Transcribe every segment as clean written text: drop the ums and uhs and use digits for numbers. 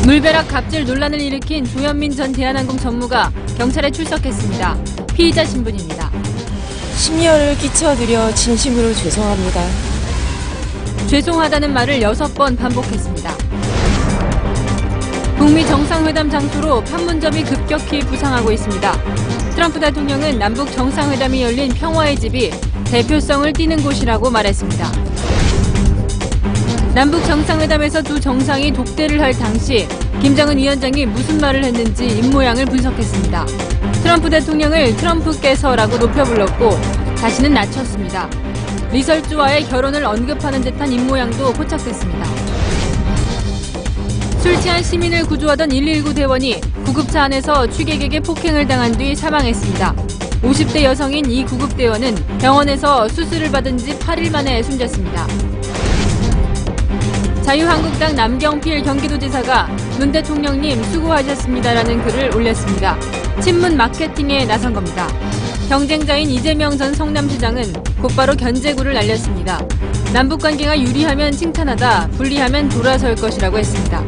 물벼락 갑질 논란을 일으킨 조현민 전 대한항공 전무가 경찰에 출석했습니다. 피의자 신분입니다. 심려를 끼쳐드려 진심으로 죄송합니다. 죄송하다는 말을 6번 반복했습니다. 북미 정상회담 장소로 판문점이 급격히 부상하고 있습니다. 트럼프 대통령은 남북 정상회담이 열린 평화의 집이 대표성을 띠는 곳이라고 말했습니다. 남북 정상회담에서 두 정상이 독대를 할 당시 김정은 위원장이 무슨 말을 했는지 입모양을 분석했습니다. 트럼프 대통령을 트럼프께서라고 높여 불렀고 자신은 낮췄습니다. 리설주와의 결혼을 언급하는 듯한 입모양도 포착됐습니다. 술 취한 시민을 구조하던 119 대원이 구급차 안에서 취객에게 폭행을 당한 뒤 사망했습니다. 50대 여성인 이 구급대원은 병원에서 수술을 받은 지 8일 만에 숨졌습니다. 자유한국당 남경필 경기도지사가 문 대통령님 수고하셨습니다라는 글을 올렸습니다. 친문 마케팅에 나선 겁니다. 경쟁자인 이재명 전 성남시장은 곧바로 견제구를 날렸습니다. 남북관계가 유리하면 칭찬하다, 불리하면 돌아설 것이라고 했습니다.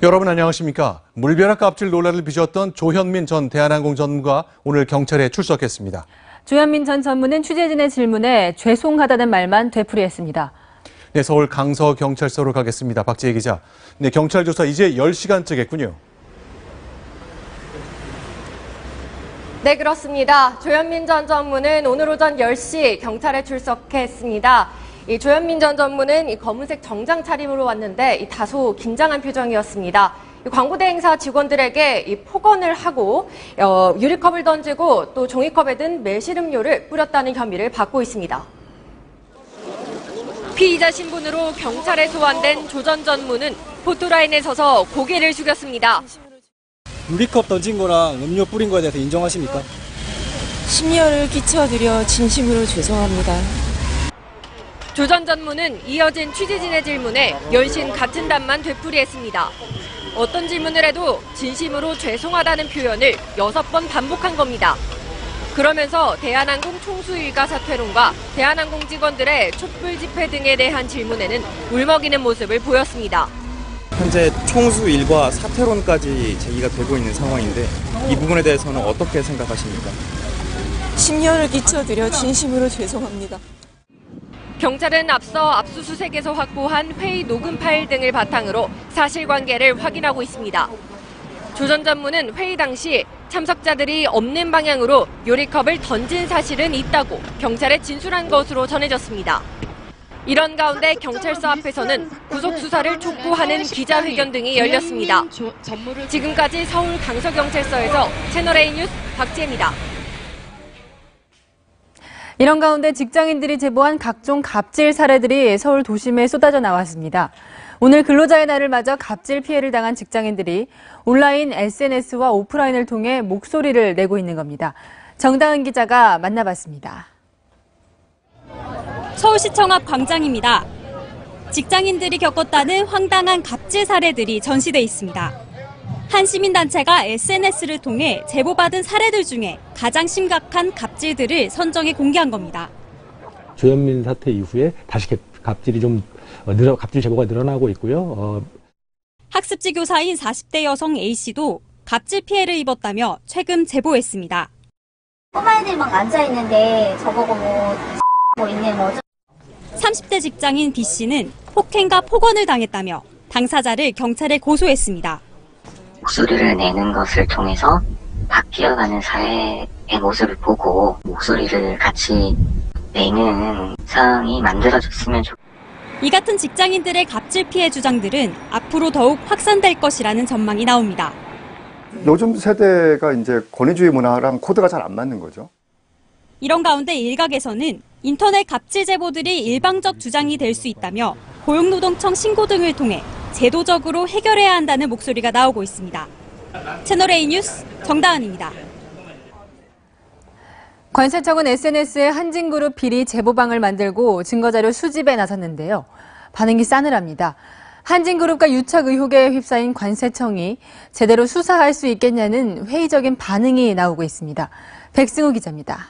여러분 안녕하십니까? 물벼락 갑질 논란을 빚었던 조현민 전 대한항공 전무가 오늘 경찰에 출석했습니다. 조현민 전 전무는 취재진의 질문에 죄송하다는 말만 되풀이했습니다. 네, 서울 강서경찰서로 가겠습니다. 박지혜 기자. 네, 경찰 조사 이제 10시간째겠군요. 네, 그렇습니다. 조현민 전 전무는 오늘 오전 10시 경찰에 출석했습니다. 이 조현민 전 전무는 이 검은색 정장 차림으로 왔는데 다소 긴장한 표정이었습니다. 광고대 행사 직원들에게 이 폭언을 하고 유리컵을 던지고 또 종이컵에 든 매실음료를 뿌렸다는 혐의를 받고 있습니다. 피의자 신분으로 경찰에 소환된 조 전 전무는 포토라인에 서서 고개를 숙였습니다. 유리컵 던진 거랑 음료 뿌린 거에 대해서 인정하십니까? 심려를 끼쳐드려 진심으로 죄송합니다. 조 전 전무는 이어진 취재진의 질문에 연신 같은 답만 되풀이했습니다. 어떤 질문을 해도 진심으로 죄송하다는 표현을 6번 반복한 겁니다. 그러면서 대한항공 총수 일가 사퇴론과 대한항공 직원들의 촛불 집회 등에 대한 질문에는 울먹이는 모습을 보였습니다. 현재 총수 일과 사퇴론까지 제기가 되고 있는 상황인데 이 부분에 대해서는 어떻게 생각하십니까? 심려를 끼쳐드려 진심으로 죄송합니다. 경찰은 앞서 압수수색에서 확보한 회의 녹음 파일 등을 바탕으로 사실관계를 확인하고 있습니다. 조 전 전무는 회의 당시 참석자들이 없는 방향으로 요리컵을 던진 사실은 있다고 경찰에 진술한 것으로 전해졌습니다. 이런 가운데 경찰서 앞에서는 구속 수사를 촉구하는 기자회견 등이 열렸습니다. 지금까지 서울 강서경찰서에서 채널A 뉴스 박지혜입니다. 이런 가운데 직장인들이 제보한 각종 갑질 사례들이 서울 도심에 쏟아져 나왔습니다. 오늘 근로자의 날을 맞아 갑질 피해를 당한 직장인들이 온라인 SNS와 오프라인을 통해 목소리를 내고 있는 겁니다. 정다은 기자가 만나봤습니다. 서울시청 앞 광장입니다. 직장인들이 겪었다는 황당한 갑질 사례들이 전시돼 있습니다. 한 시민단체가 SNS를 통해 제보받은 사례들 중에 가장 심각한 갑질들을 선정해 공개한 겁니다. 조현민 사태 이후에 다시 갑질 제보가 늘어나고 있고요. 학습지 교사인 40대 여성 A씨도 갑질 피해를 입었다며 최근 제보했습니다. 꼬마애들 막 앉아있는데 저보고 뭐 있네 뭐. 30대 직장인 B씨는 폭행과 폭언을 당했다며 당사자를 경찰에 고소했습니다. 목소리를 내는 것을 통해서 바뀌어가는 사회의 모습을 보고 목소리를 같이 내는 상황이 만들어졌으면 좋겠습니다. 이 같은 직장인들의 갑질 피해 주장들은 앞으로 더욱 확산될 것이라는 전망이 나옵니다. 요즘 세대가 이제 권위주의 문화랑 코드가 잘 안 맞는 거죠. 이런 가운데 일각에서는 인터넷 갑질 제보들이 일방적 주장이 될 수 있다며 고용노동청 신고 등을 통해 제도적으로 해결해야 한다는 목소리가 나오고 있습니다. 채널A 뉴스 정다은입니다. 관세청은 SNS에 한진그룹 비리 제보방을 만들고 증거자료 수집에 나섰는데요. 반응이 싸늘합니다. 한진그룹과 유착 의혹에 휩싸인 관세청이 제대로 수사할 수 있겠냐는 회의적인 반응이 나오고 있습니다. 백승우 기자입니다.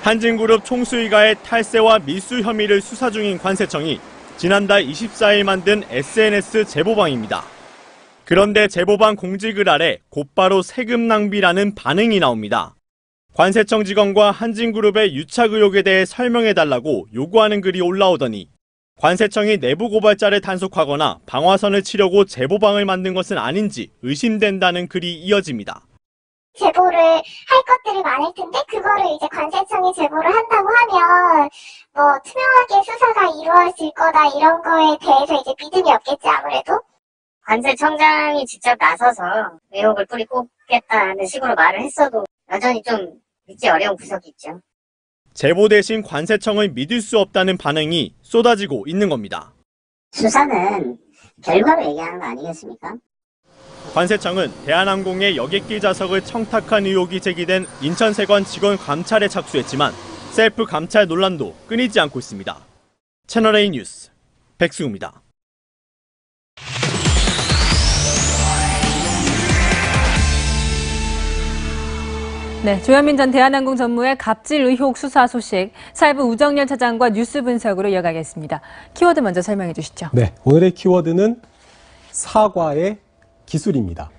한진그룹 총수이가의 탈세와 밀수 혐의를 수사 중인 관세청이 지난달 24일 만든 SNS 제보방입니다. 그런데 제보방 공지글 아래 곧바로 세금 낭비라는 반응이 나옵니다. 관세청 직원과 한진그룹의 유착 의혹에 대해 설명해달라고 요구하는 글이 올라오더니 관세청이 내부 고발자를 단속하거나 방화선을 치려고 제보방을 만든 것은 아닌지 의심된다는 글이 이어집니다. 제보를 할 것들이 많을 텐데 그거를 이제 관세청이 제보를 한다고 하면 뭐 투명하게 수사가 이루어질 거다 이런 거에 대해서 이제 믿음이 없겠지 아무래도. 관세청장이 직접 나서서 의혹을 뿌리 뽑겠다는 식으로 말을 했어도 여전히 좀 믿기 어려운 구석이 있죠. 제보 대신 관세청을 믿을 수 없다는 반응이 쏟아지고 있는 겁니다. 수사는 결과로 얘기하는 거 아니겠습니까? 관세청은 대한항공의 여객기 좌석을 청탁한 의혹이 제기된 인천세관 직원 감찰에 착수했지만 셀프 감찰 논란도 끊이지 않고 있습니다. 채널A 뉴스 백승우입니다. 네, 조현민 전 대한항공 전무의 갑질 의혹 수사 소식, 사회부 우정열 차장과 뉴스 분석으로 이어가겠습니다. 키워드 먼저 설명해 주시죠. 네, 오늘의 키워드는 사과의 기술입니다.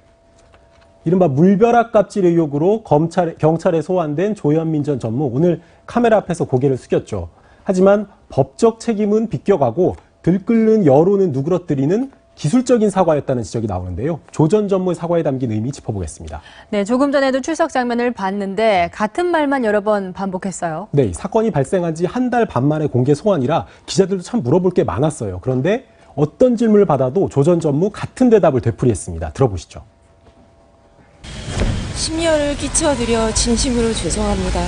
이른바 물벼락 갑질 의혹으로 경찰에 소환된 조현민 전 전무, 오늘 카메라 앞에서 고개를 숙였죠. 하지만 법적 책임은 비껴가고 들끓는 여론은 누그러뜨리는 기술적인 사과였다는 지적이 나오는데요. 조 전 전무의 사과에 담긴 의미 짚어보겠습니다. 네, 조금 전에도 출석 장면을 봤는데 같은 말만 여러 번 반복했어요. 네, 사건이 발생한 지 한 달 반 만에 공개 소환이라 기자들도 참 물어볼 게 많았어요. 그런데 어떤 질문을 받아도 조 전 전무 같은 대답을 되풀이했습니다. 들어보시죠. 심려를 끼쳐드려 진심으로 죄송합니다.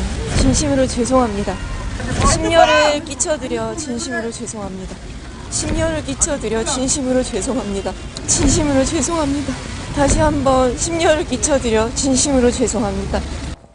진심으로 죄송합니다. 심려를 끼쳐드려 진심으로 죄송합니다. 심려를 끼쳐드려 진심으로 죄송합니다. 진심으로 죄송합니다. 다시 한번 심려를 끼쳐드려 진심으로 죄송합니다.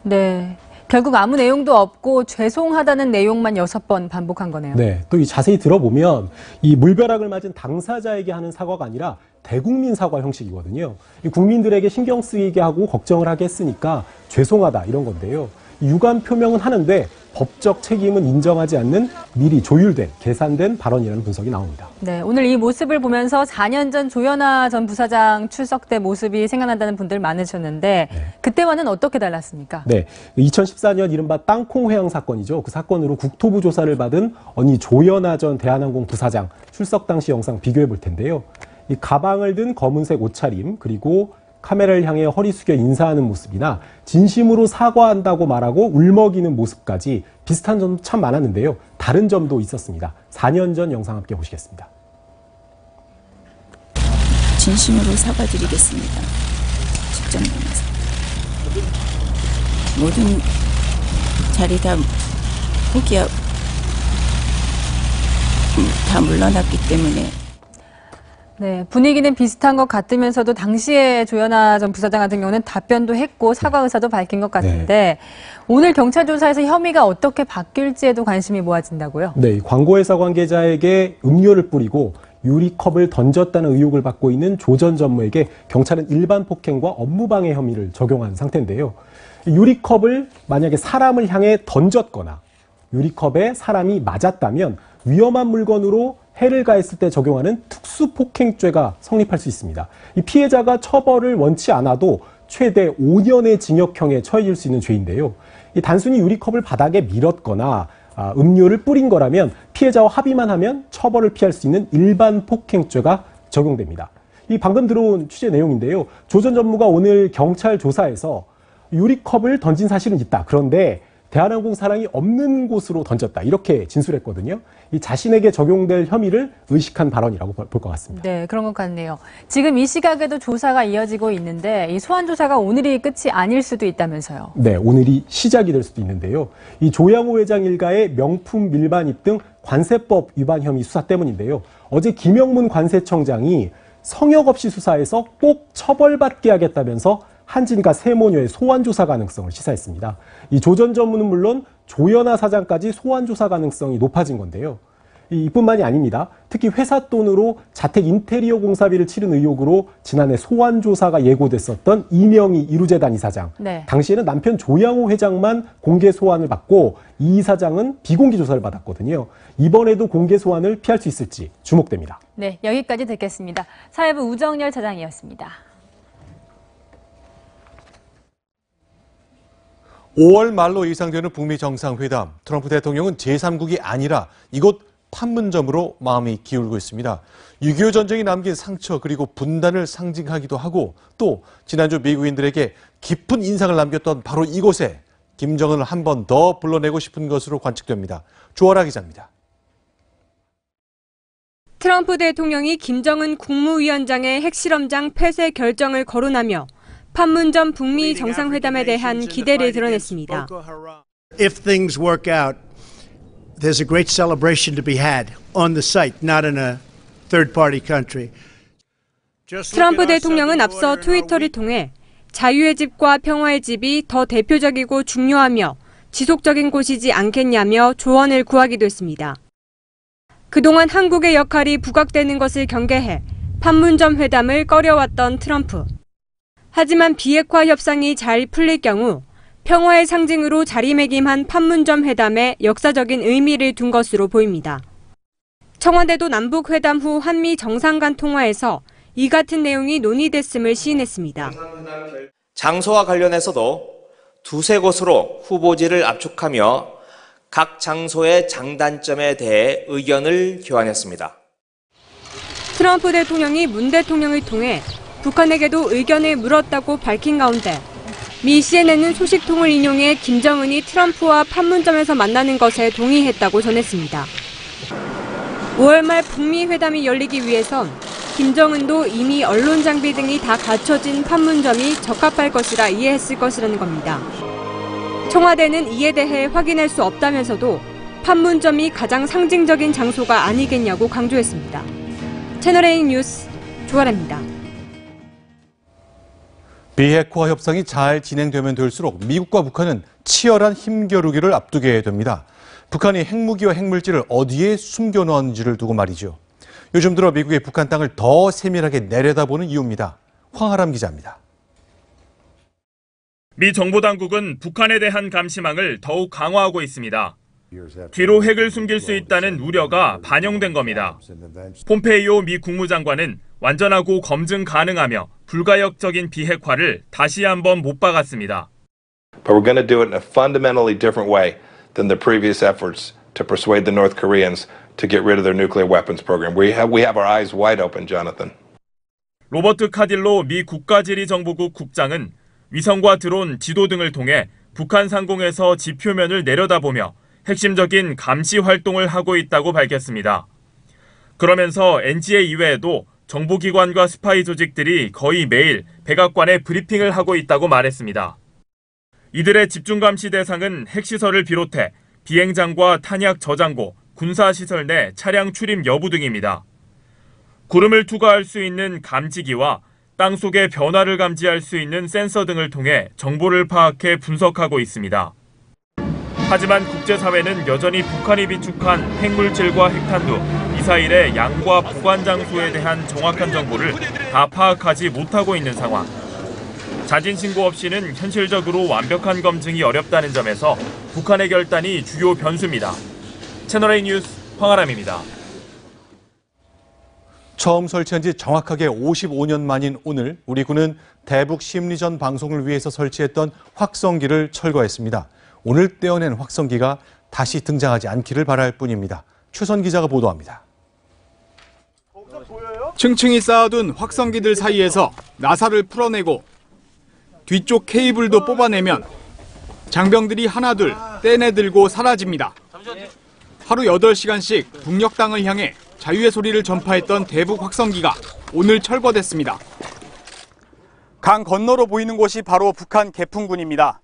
네, 결국 아무 내용도 없고 죄송하다는 내용만 6번 반복한 거네요. 네, 또 이 자세히 들어보면 이 물벼락을 맞은 당사자에게 하는 사과가 아니라 대국민 사과 형식이거든요. 이 국민들에게 신경 쓰이게 하고 걱정을 하게 했으니까 죄송하다 이런 건데요. 유감 표명은 하는데 법적 책임은 인정하지 않는 미리 조율된, 계산된 발언이라는 분석이 나옵니다. 네, 오늘 이 모습을 보면서 4년 전 조현아 전 부사장 출석 때 모습이 생각난다는 분들 많으셨는데 네. 그때와는 어떻게 달랐습니까? 네, 2014년 이른바 땅콩 회항 사건이죠. 그 사건으로 국토부 조사를 받은 언니 조현아 전 대한항공 부사장 출석 당시 영상 비교해 볼 텐데요. 이 가방을 든 검은색 옷차림, 그리고 카메라를 향해 허리 숙여 인사하는 모습이나 진심으로 사과한다고 말하고 울먹이는 모습까지 비슷한 점도 참 많았는데요. 다른 점도 있었습니다. 4년 전 영상 함께 보시겠습니다. 진심으로 사과드리겠습니다. 직접 만나서. 모든 자리 다 포기하고 다 물러났기 때문에 네, 분위기는 비슷한 것 같으면서도 당시에 조현아 전 부사장 같은 경우는 답변도 했고 사과 의사도 밝힌 것 같은데 네. 오늘 경찰 조사에서 혐의가 어떻게 바뀔지에도 관심이 모아진다고요? 네, 광고회사 관계자에게 음료를 뿌리고 유리컵을 던졌다는 의혹을 받고 있는 조 전 전무에게 경찰은 일반 폭행과 업무방해 혐의를 적용한 상태인데요. 유리컵을 만약에 사람을 향해 던졌거나 유리컵에 사람이 맞았다면 위험한 물건으로 해를 가했을 때 적용하는 특수폭행죄가 성립할 수 있습니다. 이 피해자가 처벌을 원치 않아도 최대 5년의 징역형에 처해질 수 있는 죄인데요. 이 단순히 유리컵을 바닥에 밀었거나 음료를 뿌린 거라면 피해자와 합의만 하면 처벌을 피할 수 있는 일반 폭행죄가 적용됩니다. 이 방금 들어온 취재 내용인데요. 조 전 전무가 오늘 경찰 조사에서 유리컵을 던진 사실은 있다. 그런데 대한항공 사랑이 없는 곳으로 던졌다. 이렇게 진술했거든요. 이 자신에게 적용될 혐의를 의식한 발언이라고 볼 것 같습니다. 네, 그런 것 같네요. 지금 이 시각에도 조사가 이어지고 있는데 이 소환 조사가 오늘이 끝이 아닐 수도 있다면서요. 네, 오늘이 시작이 될 수도 있는데요. 이 조양호 회장 일가의 명품 밀반입 등 관세법 위반 혐의 수사 때문인데요. 어제 김영문 관세청장이 성역 없이 수사해서 꼭 처벌받게 하겠다면서 한진과 세모녀의 소환 조사 가능성을 시사했습니다. 이 조 전 전무는 물론 조현아 사장까지 소환 조사 가능성이 높아진 건데요. 이뿐만이 아닙니다. 특히 회사 돈으로 자택 인테리어 공사비를 치른 의혹으로 지난해 소환 조사가 예고됐었던 이명희 이루재단 이사장. 네. 당시에는 남편 조양호 회장만 공개 소환을 받고 이 이사장은 비공개 조사를 받았거든요. 이번에도 공개 소환을 피할 수 있을지 주목됩니다. 네, 여기까지 듣겠습니다. 사회부 우정열 차장이었습니다. 5월 말로 예상되는 북미 정상회담. 트럼프 대통령은 제3국이 아니라 이곳 판문점으로 마음이 기울고 있습니다. 6.25 전쟁이 남긴 상처 그리고 분단을 상징하기도 하고 또 지난주 미국인들에게 깊은 인상을 남겼던 바로 이곳에 김정은을 한 번 더 불러내고 싶은 것으로 관측됩니다. 조아라 기자입니다. 트럼프 대통령이 김정은 국무위원장의 핵실험장 폐쇄 결정을 거론하며 판문점 북미 정상회담에 대한 기대를 드러냈습니다. If things work out, there's a great celebration to be had on the site, not in a third-party country. 트럼프 대통령은 앞서 트위터를 통해 자유의 집과 평화의 집이 더 대표적이고 중요하며 지속적인 곳이지 않겠냐며 조언을 구하기도 했습니다. 그동안 한국의 역할이 부각되는 것을 경계해 판문점 회담을 꺼려왔던 트럼프. 하지만 비핵화 협상이 잘 풀릴 경우 평화의 상징으로 자리매김한 판문점 회담에 역사적인 의미를 둔 것으로 보입니다. 청와대도 남북 회담 후 한미 정상 간 통화에서 이 같은 내용이 논의됐음을 시인했습니다. 장소와 관련해서도 두세 곳으로 후보지를 압축하며 각 장소의 장단점에 대해 의견을 교환했습니다. 트럼프 대통령이 문 대통령을 통해 북한에게도 의견을 물었다고 밝힌 가운데 미 CNN은 소식통을 인용해 김정은이 트럼프와 판문점에서 만나는 것에 동의했다고 전했습니다. 5월 말 북미 회담이 열리기 위해선 김정은도 이미 언론 장비 등이 다 갖춰진 판문점이 적합할 것이라 이해했을 것이라는 겁니다. 청와대는 이에 대해 확인할 수 없다면서도 판문점이 가장 상징적인 장소가 아니겠냐고 강조했습니다. 채널A 뉴스 조아라입니다. 비핵화 협상이 잘 진행되면 될수록 미국과 북한은 치열한 힘겨루기를 앞두게 됩니다. 북한이 핵무기와 핵물질을 어디에 숨겨놓았는지를 두고 말이죠. 요즘 들어 미국이 북한 땅을 더 세밀하게 내려다보는 이유입니다. 황하람 기자입니다. 미 정보당국은 북한에 대한 감시망을 더욱 강화하고 있습니다. 뒤로 핵을 숨길 수 있다는 우려가 반영된 겁니다. 폼페이오 미 국무장관은 완전하고 검증 가능하며 불가역적인 비핵화를 다시 한번 못 박았습니다. But we're going to do it in a fundamentally different way than the previous efforts to persuade the North Koreans to get rid of their nuclear weapons program. We have our eyes wide open, Jonathan. 로버트 카딜로 미 국가지리정보국 국장은 위성과 드론, 지도 등을 통해 북한 상공에서 지표면을 내려다보며 핵심적인 감시 활동을 하고 있다고 밝혔습니다. 그러면서 NGA 이외에도 정보기관과 스파이 조직들이 거의 매일 백악관에 브리핑을 하고 있다고 말했습니다. 이들의 집중감시 대상은 핵시설을 비롯해 비행장과 탄약 저장고, 군사시설 내 차량 출입 여부 등입니다. 구름을 투과할 수 있는 감지기와 땅속의 변화를 감지할 수 있는 센서 등을 통해 정보를 파악해 분석하고 있습니다. 하지만 국제사회는 여전히 북한이 비축한 핵물질과 핵탄두, 미사일의 양과 보관 장소에 대한 정확한 정보를 다 파악하지 못하고 있는 상황. 자진 신고 없이는 현실적으로 완벽한 검증이 어렵다는 점에서 북한의 결단이 주요 변수입니다. 채널A 뉴스 황아람입니다. 처음 설치한 지 정확하게 55년 만인 오늘 우리 군은 대북 심리전 방송을 위해서 설치했던 확성기를 철거했습니다. 오늘 떼어낸 확성기가 다시 등장하지 않기를 바랄 뿐입니다. 최선 기자가 보도합니다. 층층이 쌓아둔 확성기들 사이에서 나사를 풀어내고 뒤쪽 케이블도 뽑아내면 장병들이 하나둘 떼내들고 사라집니다. 하루 8시간씩 북녘 땅을 향해 자유의 소리를 전파했던 대북 확성기가 오늘 철거됐습니다. 강 건너로 보이는 곳이 바로 북한 개풍군입니다.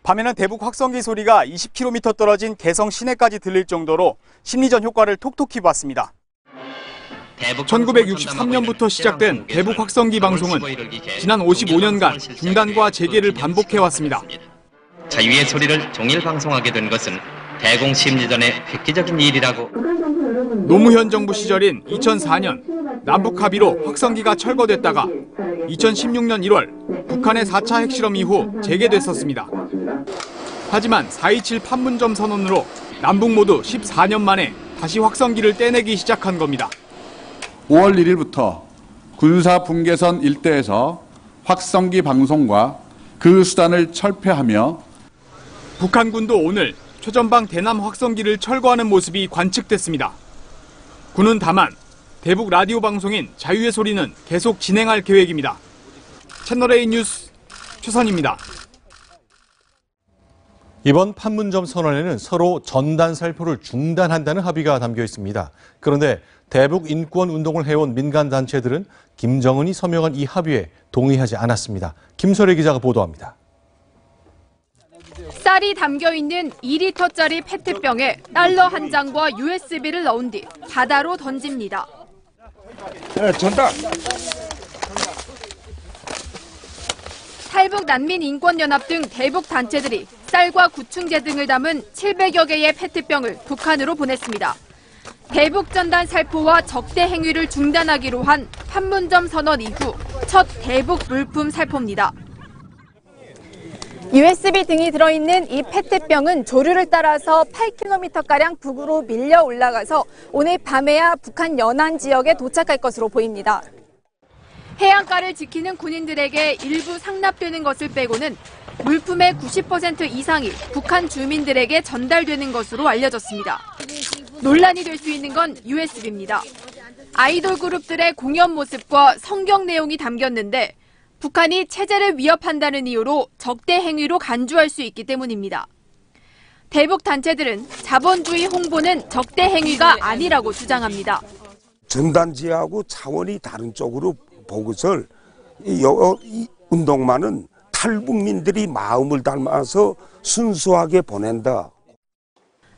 밤에는 대북 확성기 소리가 20km 떨어진 개성 시내까지 들릴 정도로 심리전 효과를 톡톡히 봤습니다. 1963년부터 시작된 대북 확성기 방송은 지난 55년간 중단과 재개를 반복해왔습니다. 자유의 소리를 종일 방송하게 된 것은 대공 심리전의 획기적인 일이라고. 노무현 정부 시절인 2004년 남북 합의로 확성기가 철거됐다가 2016년 1월 북한의 4차 핵실험 이후 재개됐었습니다. 하지만 4.27 판문점 선언으로 남북 모두 14년 만에 다시 확성기를 떼내기 시작한 겁니다. 5월 1일부터 군사 분계선 일대에서 확성기 방송과 그 수단을 철폐하며 북한군도 오늘 최전방 대남 확성기를 철거하는 모습이 관측됐습니다. 군은 다만 대북 라디오 방송인 자유의 소리는 계속 진행할 계획입니다. 채널A 뉴스 최선입니다. 이번 판문점 선언에는 서로 전단 살포를 중단한다는 합의가 담겨 있습니다. 그런데 대북 인권 운동을 해온 민간 단체들은 김정은이 서명한 이 합의에 동의하지 않았습니다. 김설혜 기자가 보도합니다. 쌀이 담겨있는 2리터짜리 페트병에 달러 한 장과 USB를 넣은 뒤 바다로 던집니다. 전달. 탈북 난민인권연합 등 대북 단체들이 쌀과 구충제 등을 담은 700여 개의 페트병을 북한으로 보냈습니다. 대북 전단 살포와 적대 행위를 중단하기로 한 판문점 선언 이후 첫 대북 물품 살포입니다. USB 등이 들어있는 이 페트병은 조류를 따라서 8km가량 북으로 밀려 올라가서 오늘 밤에야 북한 연안 지역에 도착할 것으로 보입니다. 해안가를 지키는 군인들에게 일부 상납되는 것을 빼고는 물품의 90% 이상이 북한 주민들에게 전달되는 것으로 알려졌습니다. 논란이 될 수 있는 건 USB입니다. 아이돌 그룹들의 공연 모습과 성경 내용이 담겼는데 북한이 체제를 위협한다는 이유로 적대 행위로 간주할 수 있기 때문입니다. 대북 단체들은 자본주의 홍보는 적대 행위가 아니라고 주장합니다. 전단지하고 차원이 다른 쪽으로 보고서 이 운동만은 탈북민들이 마음을 담아서 순수하게 보낸다.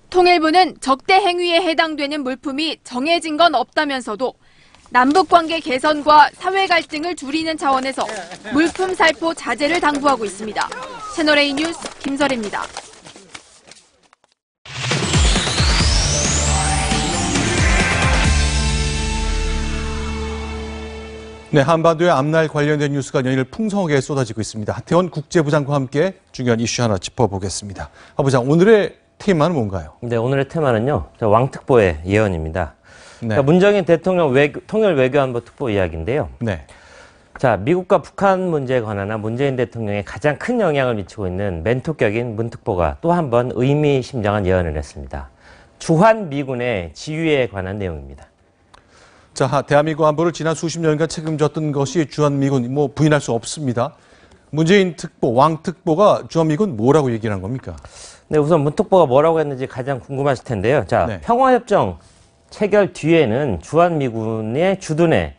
통일부는 적대 행위에 해당되는 물품이 정해진 건 없다면서도 남북관계 개선과 사회 갈등을 줄이는 차원에서 물품 살포 자제를 당부하고 있습니다. 채널A 뉴스 김설혜입니다. 네, 한반도의 앞날 관련된 뉴스가 연일 풍성하게 쏟아지고 있습니다. 하태원 국제부장과 함께 중요한 이슈 하나 짚어보겠습니다. 하 부장, 오늘의 테마는 뭔가요? 네, 오늘의 테마는요, 왕특보의 예언입니다. 네. 자, 문정인 대통령 통일 외교안보 특보 이야기인데요. 네. 자, 미국과 북한 문제에 관한 문재인 대통령에 가장 큰 영향을 미치고 있는 멘토격인 문 특보가 또 한 번 의미심장한 예언을 했습니다. 주한 미군의 지휘에 관한 내용입니다. 자, 대한민국 안보를 지난 수십 년간 책임졌던 것이 주한미군, 부인할 수 없습니다. 문재인 특보, 왕특보가 주한미군 뭐라고 얘기를 한 겁니까? 네, 우선 문 특보가 뭐라고 했는지 가장 궁금하실 텐데요. 자, 네. 평화협정 체결 뒤에는 주한미군의 주둔의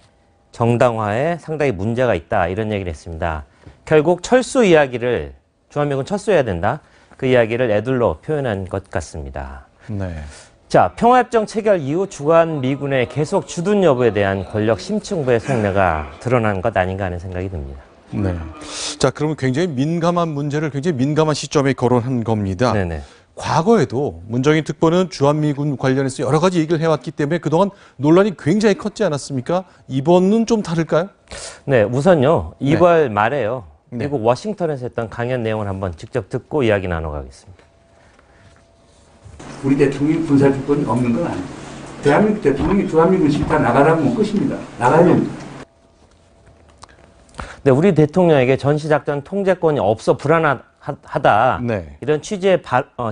정당화에 상당히 문제가 있다, 이런 얘기를 했습니다. 결국 철수 이야기를, 주한미군 철수해야 된다, 그 이야기를 애둘러 표현한 것 같습니다. 네. 자, 평화협정 체결 이후 주한미군의 계속 주둔 여부에 대한 권력 심층부의 속내가 드러난 것 아닌가 하는 생각이 듭니다. 네. 자, 그러면 굉장히 민감한 문제를 굉장히 민감한 시점에 거론한 겁니다. 네네. 과거에도 문정인 특보는 주한미군 관련해서 여러 가지 얘기를 해왔기 때문에 그동안 논란이 굉장히 컸지 않았습니까? 이번은 좀 다를까요? 네, 우선요, 2월 말에요. 네. 미국 워싱턴에서 했던 강연 내용을 한번 직접 듣고 이야기 나눠가겠습니다. 우리 대통령이 군사주권이 없는 건 아니에요. 대한민국 대통령이 주한미군 싫다 나가라고 하면 끝입니다. 나가야 됩니다. 네, 우리 대통령에게 전시작전 통제권이 없어 불안하다. 네. 이런 취지의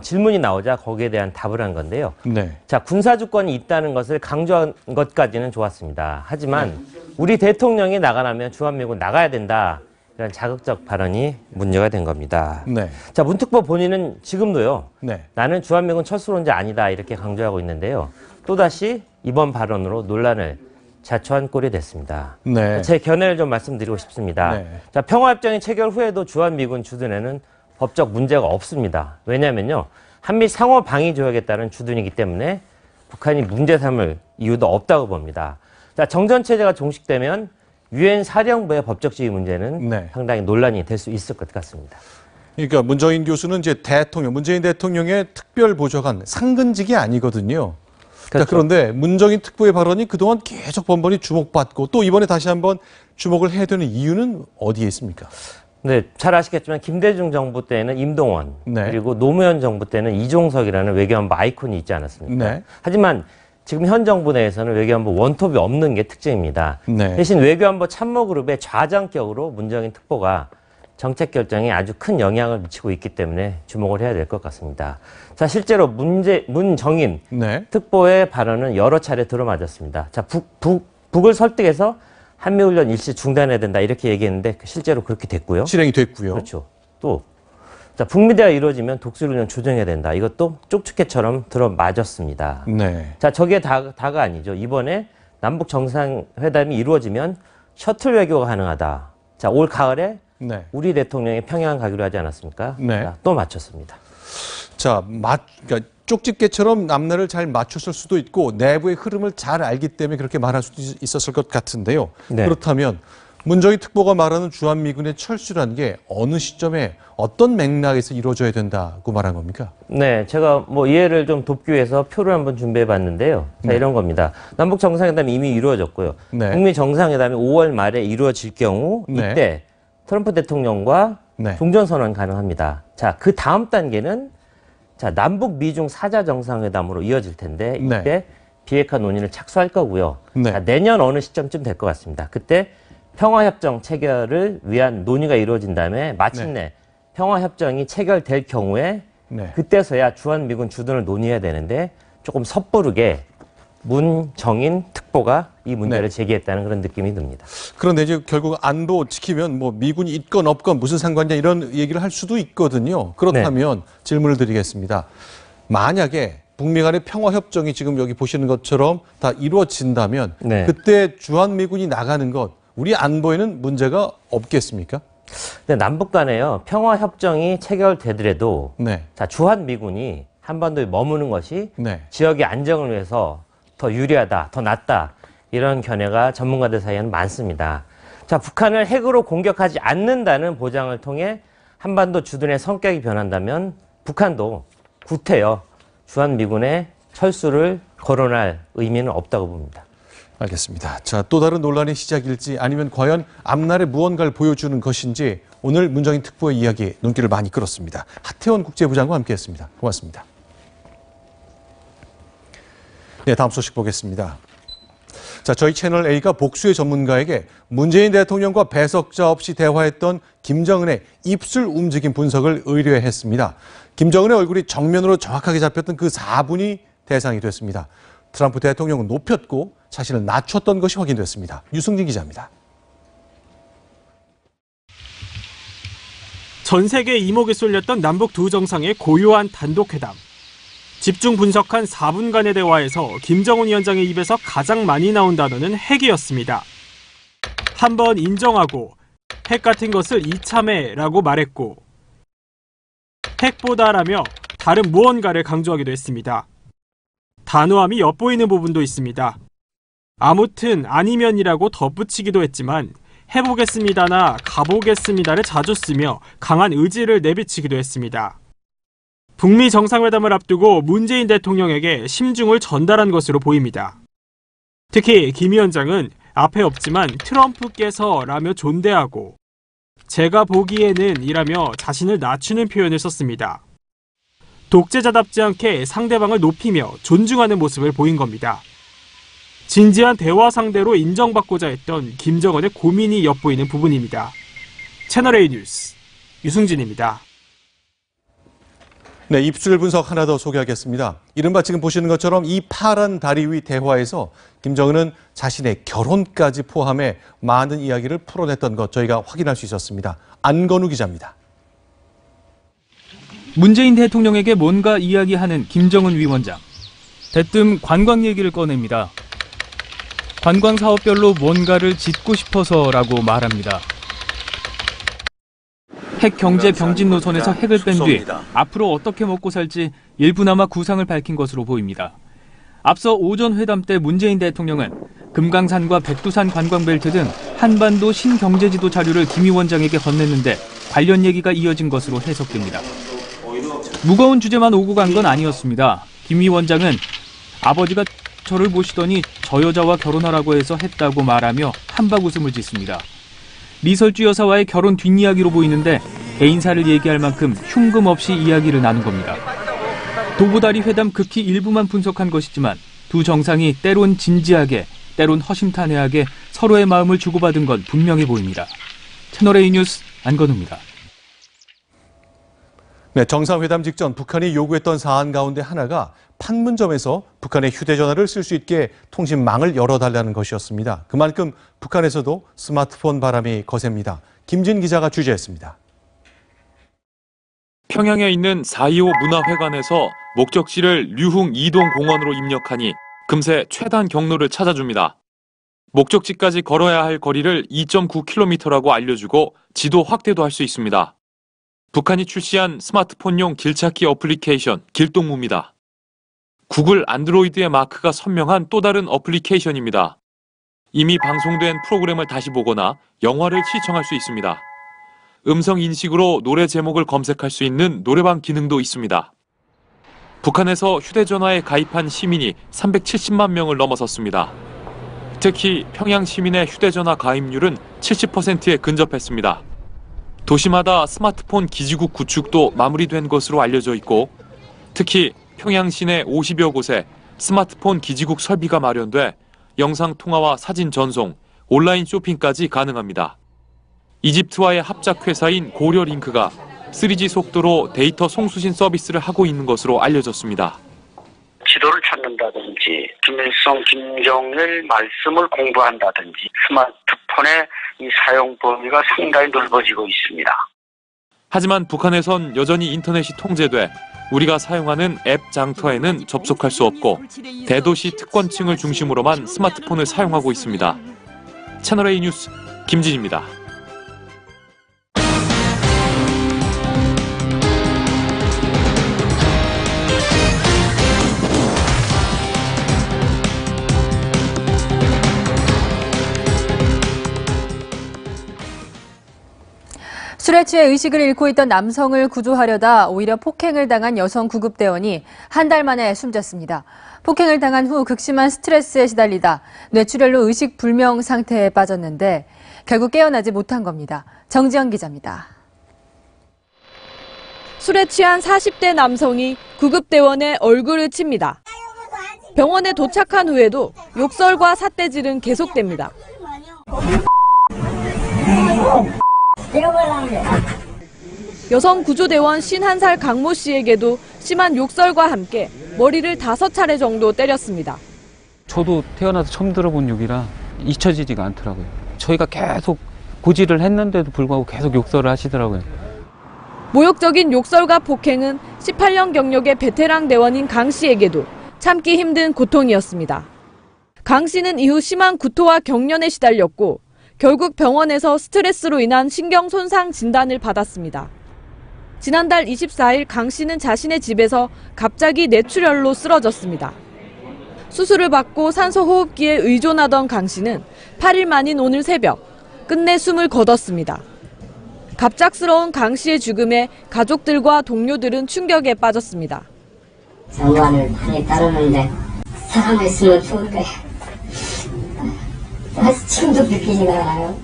질문이 나오자 거기에 대한 답을 한 건데요. 네. 자, 군사주권이 있다는 것을 강조한 것까지는 좋았습니다. 하지만 우리 대통령이 나가라면 주한미군 나가야 된다. 이런 자극적 발언이 문제가 된 겁니다. 네. 자, 문 특보 본인은 지금도요. 네. 나는 주한미군 철수론자 아니다, 이렇게 강조하고 있는데요. 또다시 이번 발언으로 논란을 자초한 꼴이 됐습니다. 네. 제 견해를 좀 말씀드리고 싶습니다. 네. 자, 평화협정이 체결 후에도 주한미군 주둔에는 법적 문제가 없습니다. 왜냐하면요, 한미 상호 방위 조약에 따른 주둔이기 때문에 북한이 문제 삼을 이유도 없다고 봅니다. 자, 정전 체제가 종식되면 유엔 사령부의 법적 지위 문제는 상당히 논란이 될 수 있을 것 같습니다. 그러니까 문정인 교수는 이제 문재인 대통령의 특별 보좌관 상근직이 아니거든요. 자, 그런데 문정인 특보의 발언이 그동안 계속 번번이 주목받고 또 이번에 다시 한번 주목을 해야 되는 이유는 어디에 있습니까? 네, 잘 아시겠지만 김대중 정부 때는 임동원, 그리고 노무현 정부 때는 이종석이라는 외교안보 아이콘이 있지 않았습니까? 하지만 지금 현 정부 내에서는 외교안보 원톱이 없는 게 특징입니다. 대신 외교안보 참모그룹의 좌장격으로 문정인 특보가 정책 결정에 아주 큰 영향을 미치고 있기 때문에 주목을 해야 될 것 같습니다. 자, 실제로 문정인 특보의 발언은 여러 차례 들어맞았습니다. 자, 북을 설득해서 한미훈련 일시 중단해야 된다 이렇게 얘기했는데 실제로 그렇게 됐고요. 실행이 됐고요. 그렇죠. 또 자, 북미대화 이루어지면 독수리훈련 조정해야 된다. 이것도 쪽집게처럼 들어맞았습니다. 자, 저게 다가 아니죠. 이번에 남북 정상회담이 이루어지면 셔틀 외교가 가능하다. 자, 올 가을에 우리 대통령이 평양 가기로 하지 않았습니까? 자, 또 맞췄습니다. 자, 그러니까 쪽집게처럼 남날을 잘 맞췄을 수도 있고 내부의 흐름을 잘 알기 때문에 그렇게 말할 수도 있었을 것 같은데요. 그렇다면 문정인 특보가 말하는 주한미군의 철수라는 게 어느 시점에 어떤 맥락에서 이루어져야 된다고 말한 겁니까? 네, 제가 뭐 이해를 좀 돕기 위해서 표를 한번 준비해 봤는데요. 자, 이런 겁니다. 남북 정상회담이 이미 이루어졌고요. 북미 정상회담이 5월 말에 이루어질 경우 이때 트럼프 대통령과 종전선언 가능합니다. 자, 그 다음 단계는 자, 남북 미중 4자 정상회담으로 이어질 텐데 이때 비핵화 논의를 착수할 거고요. 자, 내년 어느 시점쯤 될 것 같습니다. 그때 평화협정 체결을 위한 논의가 이루어진 다음에 마침내 평화협정이 체결될 경우에 그때서야 주한미군 주둔을 논의해야 되는데 조금 섣부르게 문정인 특보가 이 문제를 제기했다는 그런 느낌이 듭니다. 그런데 이제 결국 안보 지키면 뭐 미군이 있건 없건 무슨 상관이냐 이런 얘기를 할 수도 있거든요. 그렇다면 질문을 드리겠습니다. 만약에 북미 간의 평화협정이 지금 여기 보시는 것처럼 다 이루어진다면 그때 주한미군이 나가는 것 우리 안보에는 문제가 없겠습니까? 네, 남북 간에요. 평화협정이 체결되더라도 자, 주한미군이 한반도에 머무는 것이 지역의 안정을 위해서 더 유리하다, 더 낫다 이런 견해가 전문가들 사이에는 많습니다. 자, 북한을 핵으로 공격하지 않는다는 보장을 통해 한반도 주둔의 성격이 변한다면 북한도 구태여 주한미군의 철수를 거론할 의미는 없다고 봅니다. 알겠습니다. 자, 또 다른 논란의 시작일지 아니면 과연 앞날에 무언가를 보여주는 것인지 오늘 문정인 특보의 이야기 눈길을 많이 끌었습니다. 하태원 국제부장과 함께했습니다. 고맙습니다. 네, 다음 소식 보겠습니다. 자, 저희 채널 A가 복수의 전문가에게 문재인 대통령과 배석자 없이 대화했던 김정은의 입술 움직임 분석을 의뢰했습니다. 김정은의 얼굴이 정면으로 정확하게 잡혔던 그 4분이 대상이 됐습니다. 트럼프 대통령은 높였고 자신을 낮췄던 것이 확인됐습니다. 유승진 기자입니다. 전 세계 이목이 쏠렸던 남북 두 정상의 고요한 단독회담. 집중 분석한 4분간의 대화에서 김정은 위원장의 입에서 가장 많이 나온 단어는 핵이었습니다. 한번 인정하고 핵 같은 것을 이참해라고 말했고 핵보다라며 다른 무언가를 강조하기도 했습니다. 단호함이 엿보이는 부분도 있습니다. 아무튼 아니면이라고 덧붙이기도 했지만 해보겠습니다나 가보겠습니다를 자주 쓰며 강한 의지를 내비치기도 했습니다. 북미 정상회담을 앞두고 문재인 대통령에게 심중을 전달한 것으로 보입니다. 특히 김 위원장은 앞에 없지만 트럼프께서라며 존대하고 제가 보기에는 이라며 자신을 낮추는 표현을 썼습니다. 독재자답지 않게 상대방을 높이며 존중하는 모습을 보인 겁니다. 진지한 대화 상대로 인정받고자 했던 김정은의 고민이 엿보이는 부분입니다. 채널A 뉴스 유승진입니다. 네, 입술 분석 하나 더 소개하겠습니다. 이른바 지금 보시는 것처럼 이 파란 다리 위 대화에서 김정은은 자신의 결혼까지 포함해 많은 이야기를 풀어냈던 것 저희가 확인할 수 있었습니다. 안건우 기자입니다. 문재인 대통령에게 뭔가 이야기하는 김정은 위원장. 대뜸 관광 얘기를 꺼냅니다. 관광 사업별로 뭔가를 짓고 싶어서라고 말합니다. 핵 경제 병진 노선에서 핵을 뺀 뒤 앞으로 어떻게 먹고 살지 일부나마 구상을 밝힌 것으로 보입니다. 앞서 오전 회담 때 문재인 대통령은 금강산과 백두산 관광벨트 등 한반도 신경제지도 자료를 김 위원장에게 건넸는데 관련 얘기가 이어진 것으로 해석됩니다. 무거운 주제만 오고 간 건 아니었습니다. 김 위원장은 아버지가 저를 보시더니 저 여자와 결혼하라고 해서 했다고 말하며 한박 웃음을 짓습니다. 리설주 여사와의 결혼 뒷이야기로 보이는데 애인사를 얘기할 만큼 흉금 없이 이야기를 나눈 겁니다. 도보다리 회담 극히 일부만 분석한 것이지만 두 정상이 때론 진지하게 때론 허심탄회하게 서로의 마음을 주고받은 건 분명해 보입니다. 채널A 뉴스 안건우입니다. 네, 정상회담 직전 북한이 요구했던 사안 가운데 하나가 판문점에서 북한의 휴대전화를 쓸 수 있게 통신망을 열어달라는 것이었습니다. 그만큼 북한에서도 스마트폰 바람이 거셉니다. 김진 기자가 취재했습니다. 평양에 있는 4.25 문화회관에서 목적지를 류흥 2동 공원으로 입력하니 금세 최단 경로를 찾아줍니다. 목적지까지 걸어야 할 거리를 2.9km라고 알려주고 지도 확대도 할 수 있습니다. 북한이 출시한 스마트폰용 길찾기 어플리케이션 길동무입니다. 구글 안드로이드의 마크가 선명한 또 다른 어플리케이션입니다. 이미 방송된 프로그램을 다시 보거나 영화를 시청할 수 있습니다. 음성 인식으로 노래 제목을 검색할 수 있는 노래방 기능도 있습니다. 북한에서 휴대전화에 가입한 시민이 370만 명을 넘어섰습니다. 특히 평양 시민의 휴대전화 가입률은 70%에 근접했습니다. 도시마다 스마트폰 기지국 구축도 마무리된 것으로 알려져 있고 특히 평양 시내 50여 곳에 스마트폰 기지국 설비가 마련돼 영상통화와 사진 전송, 온라인 쇼핑까지 가능합니다. 이집트와의 합작회사인 고려링크가 3G 속도로 데이터 송수신 서비스를 하고 있는 것으로 알려졌습니다. 지도를 찾는다든지 김일성, 김정일 말씀을 공부한다든지 스마트폰의 이 사용 범위가 상당히 넓어지고 있습니다. 하지만 북한에선 여전히 인터넷이 통제돼 우리가 사용하는 앱 장터에는 접속할 수 없고 대도시 특권층을 중심으로만 스마트폰을 사용하고 있습니다. 채널A 뉴스 김진입니다. 술에 취해 의식을 잃고 있던 남성을 구조하려다 오히려 폭행을 당한 여성 구급대원이 한 달 만에 숨졌습니다. 폭행을 당한 후 극심한 스트레스에 시달리다 뇌출혈로 의식불명 상태에 빠졌는데 결국 깨어나지 못한 겁니다. 정지영 기자입니다. 술에 취한 40대 남성이 구급대원의 얼굴을 칩니다. 병원에 도착한 후에도 욕설과 삿대질은 계속됩니다. 여성 구조대원 51살 강모 씨에게도 심한 욕설과 함께 머리를 5차례 정도 때렸습니다. 저도 태어나서 처음 들어본 욕이라 잊혀지지가 않더라고요. 저희가 계속 고지를 했는데도 불구하고 계속 욕설을 하시더라고요. 모욕적인 욕설과 폭행은 18년 경력의 베테랑 대원인 강 씨에게도 참기 힘든 고통이었습니다. 강 씨는 이후 심한 구토와 경련에 시달렸고 결국 병원에서 스트레스로 인한 신경 손상 진단을 받았습니다. 지난달 24일 강 씨는 자신의 집에서 갑자기 뇌출혈로 쓰러졌습니다. 수술을 받고 산소호흡기에 의존하던 강 씨는 8일 만인 오늘 새벽 끝내 숨을 거뒀습니다. 갑작스러운 강 씨의 죽음에 가족들과 동료들은 충격에 빠졌습니다. 장관을 많이 따르는데 살아있으면 좋은데 지금도 느끼지가 않아요.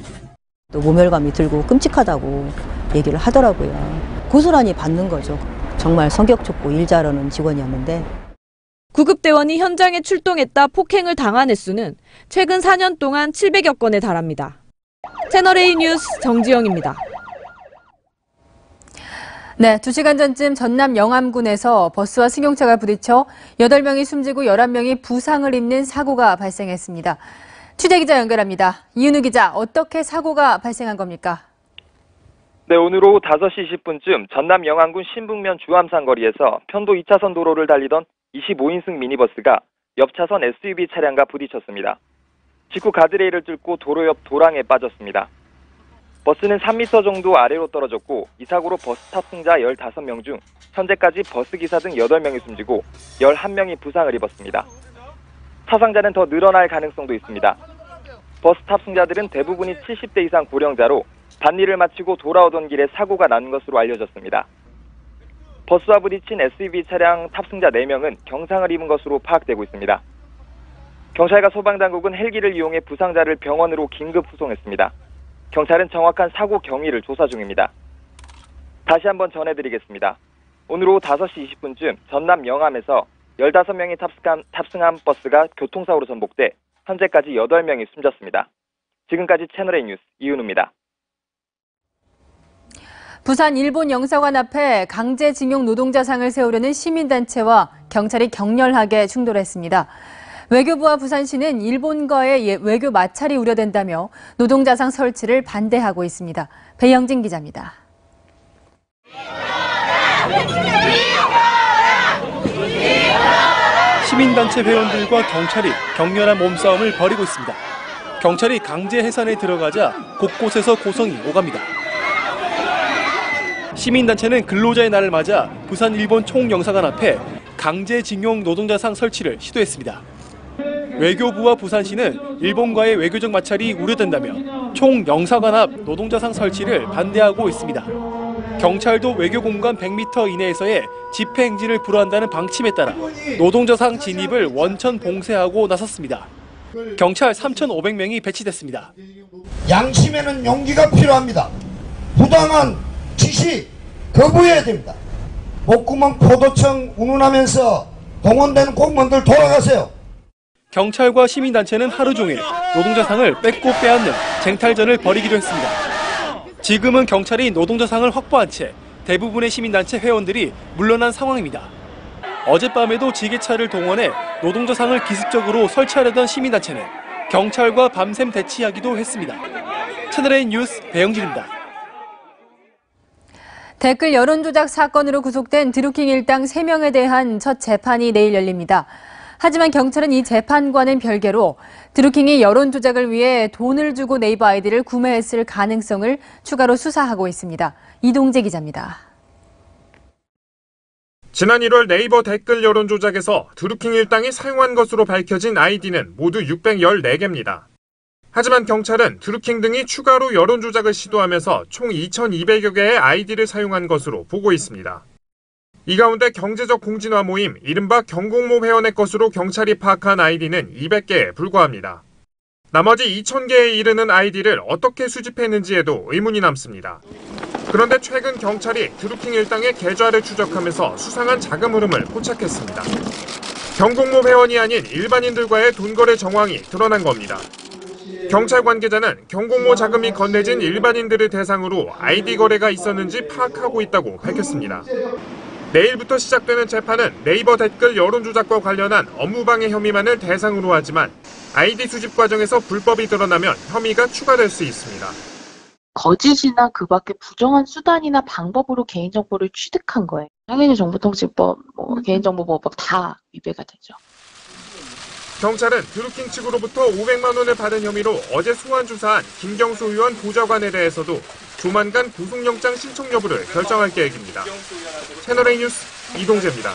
또 모멸감이 들고 끔찍하다고 얘기를 하더라고요. 고스란히 받는 거죠. 정말 성격 좋고 일 잘하는 직원이었는데. 구급대원이 현장에 출동했다 폭행을 당한 횟수는 최근 4년 동안 700여 건에 달합니다. 채널A 뉴스 정지영입니다. 네, 2시간 전쯤 전남 영암군에서 버스와 승용차가 부딪혀 8명이 숨지고 11명이 부상을 입는 사고가 발생했습니다. 취재기자 연결합니다. 이윤우 기자, 어떻게 사고가 발생한 겁니까? 네, 오늘 오후 5시 20분쯤 전남 영암군 신북면 주암산 거리에서 편도 2차선 도로를 달리던 25인승 미니버스가 옆 차선 SUV 차량과 부딪혔습니다. 직후 가드레일을 뚫고 도로 옆 도랑에 빠졌습니다. 버스는 3m 정도 아래로 떨어졌고 이 사고로 버스 탑승자 15명 중 현재까지 버스기사 등 8명이 숨지고 11명이 부상을 입었습니다. 사상자는 더 늘어날 가능성도 있습니다. 버스 탑승자들은 대부분이 70대 이상 고령자로 밭일을 마치고 돌아오던 길에 사고가 난 것으로 알려졌습니다. 버스와 부딪힌 SUV 차량 탑승자 4명은 경상을 입은 것으로 파악되고 있습니다. 경찰과 소방당국은 헬기를 이용해 부상자를 병원으로 긴급 후송했습니다. 경찰은 정확한 사고 경위를 조사 중입니다. 다시 한번 전해드리겠습니다. 오늘 오후 5시 20분쯤 전남 영암에서 15명이 탑승한 버스가 교통사고로 전복돼 현재까지 8명이 숨졌습니다. 지금까지 채널A 뉴스 이윤우입니다. 부산 일본 영사관 앞에 강제징용 노동자상을 세우려는 시민단체와 경찰이 격렬하게 충돌했습니다. 외교부와 부산시는 일본과의 외교 마찰이 우려된다며 노동자상 설치를 반대하고 있습니다. 배영진 기자입니다. 시민단체 회원들과 경찰이 격렬한 몸싸움을 벌이고 있습니다. 경찰이 강제 해산에 들어가자 곳곳에서 고성이 오갑니다. 시민단체는 근로자의 날을 맞아 부산 일본 총영사관 앞에 강제징용 노동자상 설치를 시도했습니다. 외교부와 부산시는 일본과의 외교적 마찰이 우려된다며 총영사관 앞 노동자상 설치를 반대하고 있습니다. 경찰도 외교공간 100m 이내에서의 집회행진을 불허한다는 방침에 따라 노동자상 진입을 원천 봉쇄하고 나섰습니다. 경찰 3,500명이 배치됐습니다. 양심에는 용기가 필요합니다. 부당한 지시 거부해야 됩니다. 목구멍 포도청 운운하면서 동원된 공무원들 돌아가세요. 경찰과 시민단체는 하루 종일 노동자상을 뺏고 빼앗는 쟁탈전을 벌이기도 했습니다. 지금은 경찰이 노동자상을 확보한 채 대부분의 시민단체 회원들이 물러난 상황입니다. 어젯밤에도 지게차를 동원해 노동자상을 기습적으로 설치하려던 시민단체는 경찰과 밤샘 대치하기도 했습니다. 채널A 뉴스 배영진입니다. 댓글 여론조작 사건으로 구속된 드루킹 일당 3명에 대한 첫 재판이 내일 열립니다. 하지만 경찰은 이 재판과는 별개로 드루킹이 여론조작을 위해 돈을 주고 네이버 아이디를 구매했을 가능성을 추가로 수사하고 있습니다. 이동재 기자입니다. 지난 1월 네이버 댓글 여론조작에서 드루킹 일당이 사용한 것으로 밝혀진 아이디는 모두 614개입니다. 하지만 경찰은 드루킹 등이 추가로 여론조작을 시도하면서 총 2,200여 개의 아이디를 사용한 것으로 보고 있습니다. 이 가운데 경제적 공진화 모임, 이른바 경공모 회원의 것으로 경찰이 파악한 아이디는 200개에 불과합니다. 나머지 2,000개에 이르는 아이디를 어떻게 수집했는지에도 의문이 남습니다. 그런데 최근 경찰이 드루킹 일당의 계좌를 추적하면서 수상한 자금 흐름을 포착했습니다. 경공모 회원이 아닌 일반인들과의 돈거래 정황이 드러난 겁니다. 경찰 관계자는 경공모 자금이 건네진 일반인들을 대상으로 아이디 거래가 있었는지 파악하고 있다고 밝혔습니다. 내일부터 시작되는 재판은 네이버 댓글 여론조작과 관련한 업무방해 혐의만을 대상으로 하지만 아이디 수집 과정에서 불법이 드러나면 혐의가 추가될 수 있습니다. 거짓이나 그 밖에 부정한 수단이나 방법으로 개인정보를 취득한 거예요. 당연히 정보통신법, 개인정보보호법 다 위배가 되죠. 경찰은 드루킹 측으로부터 500만 원을 받은 혐의로 어제 소환 조사한 김경수 의원 보좌관에 대해서도 조만간 구속영장 신청 여부를 결정할 계획입니다. 채널A 뉴스 이동재입니다.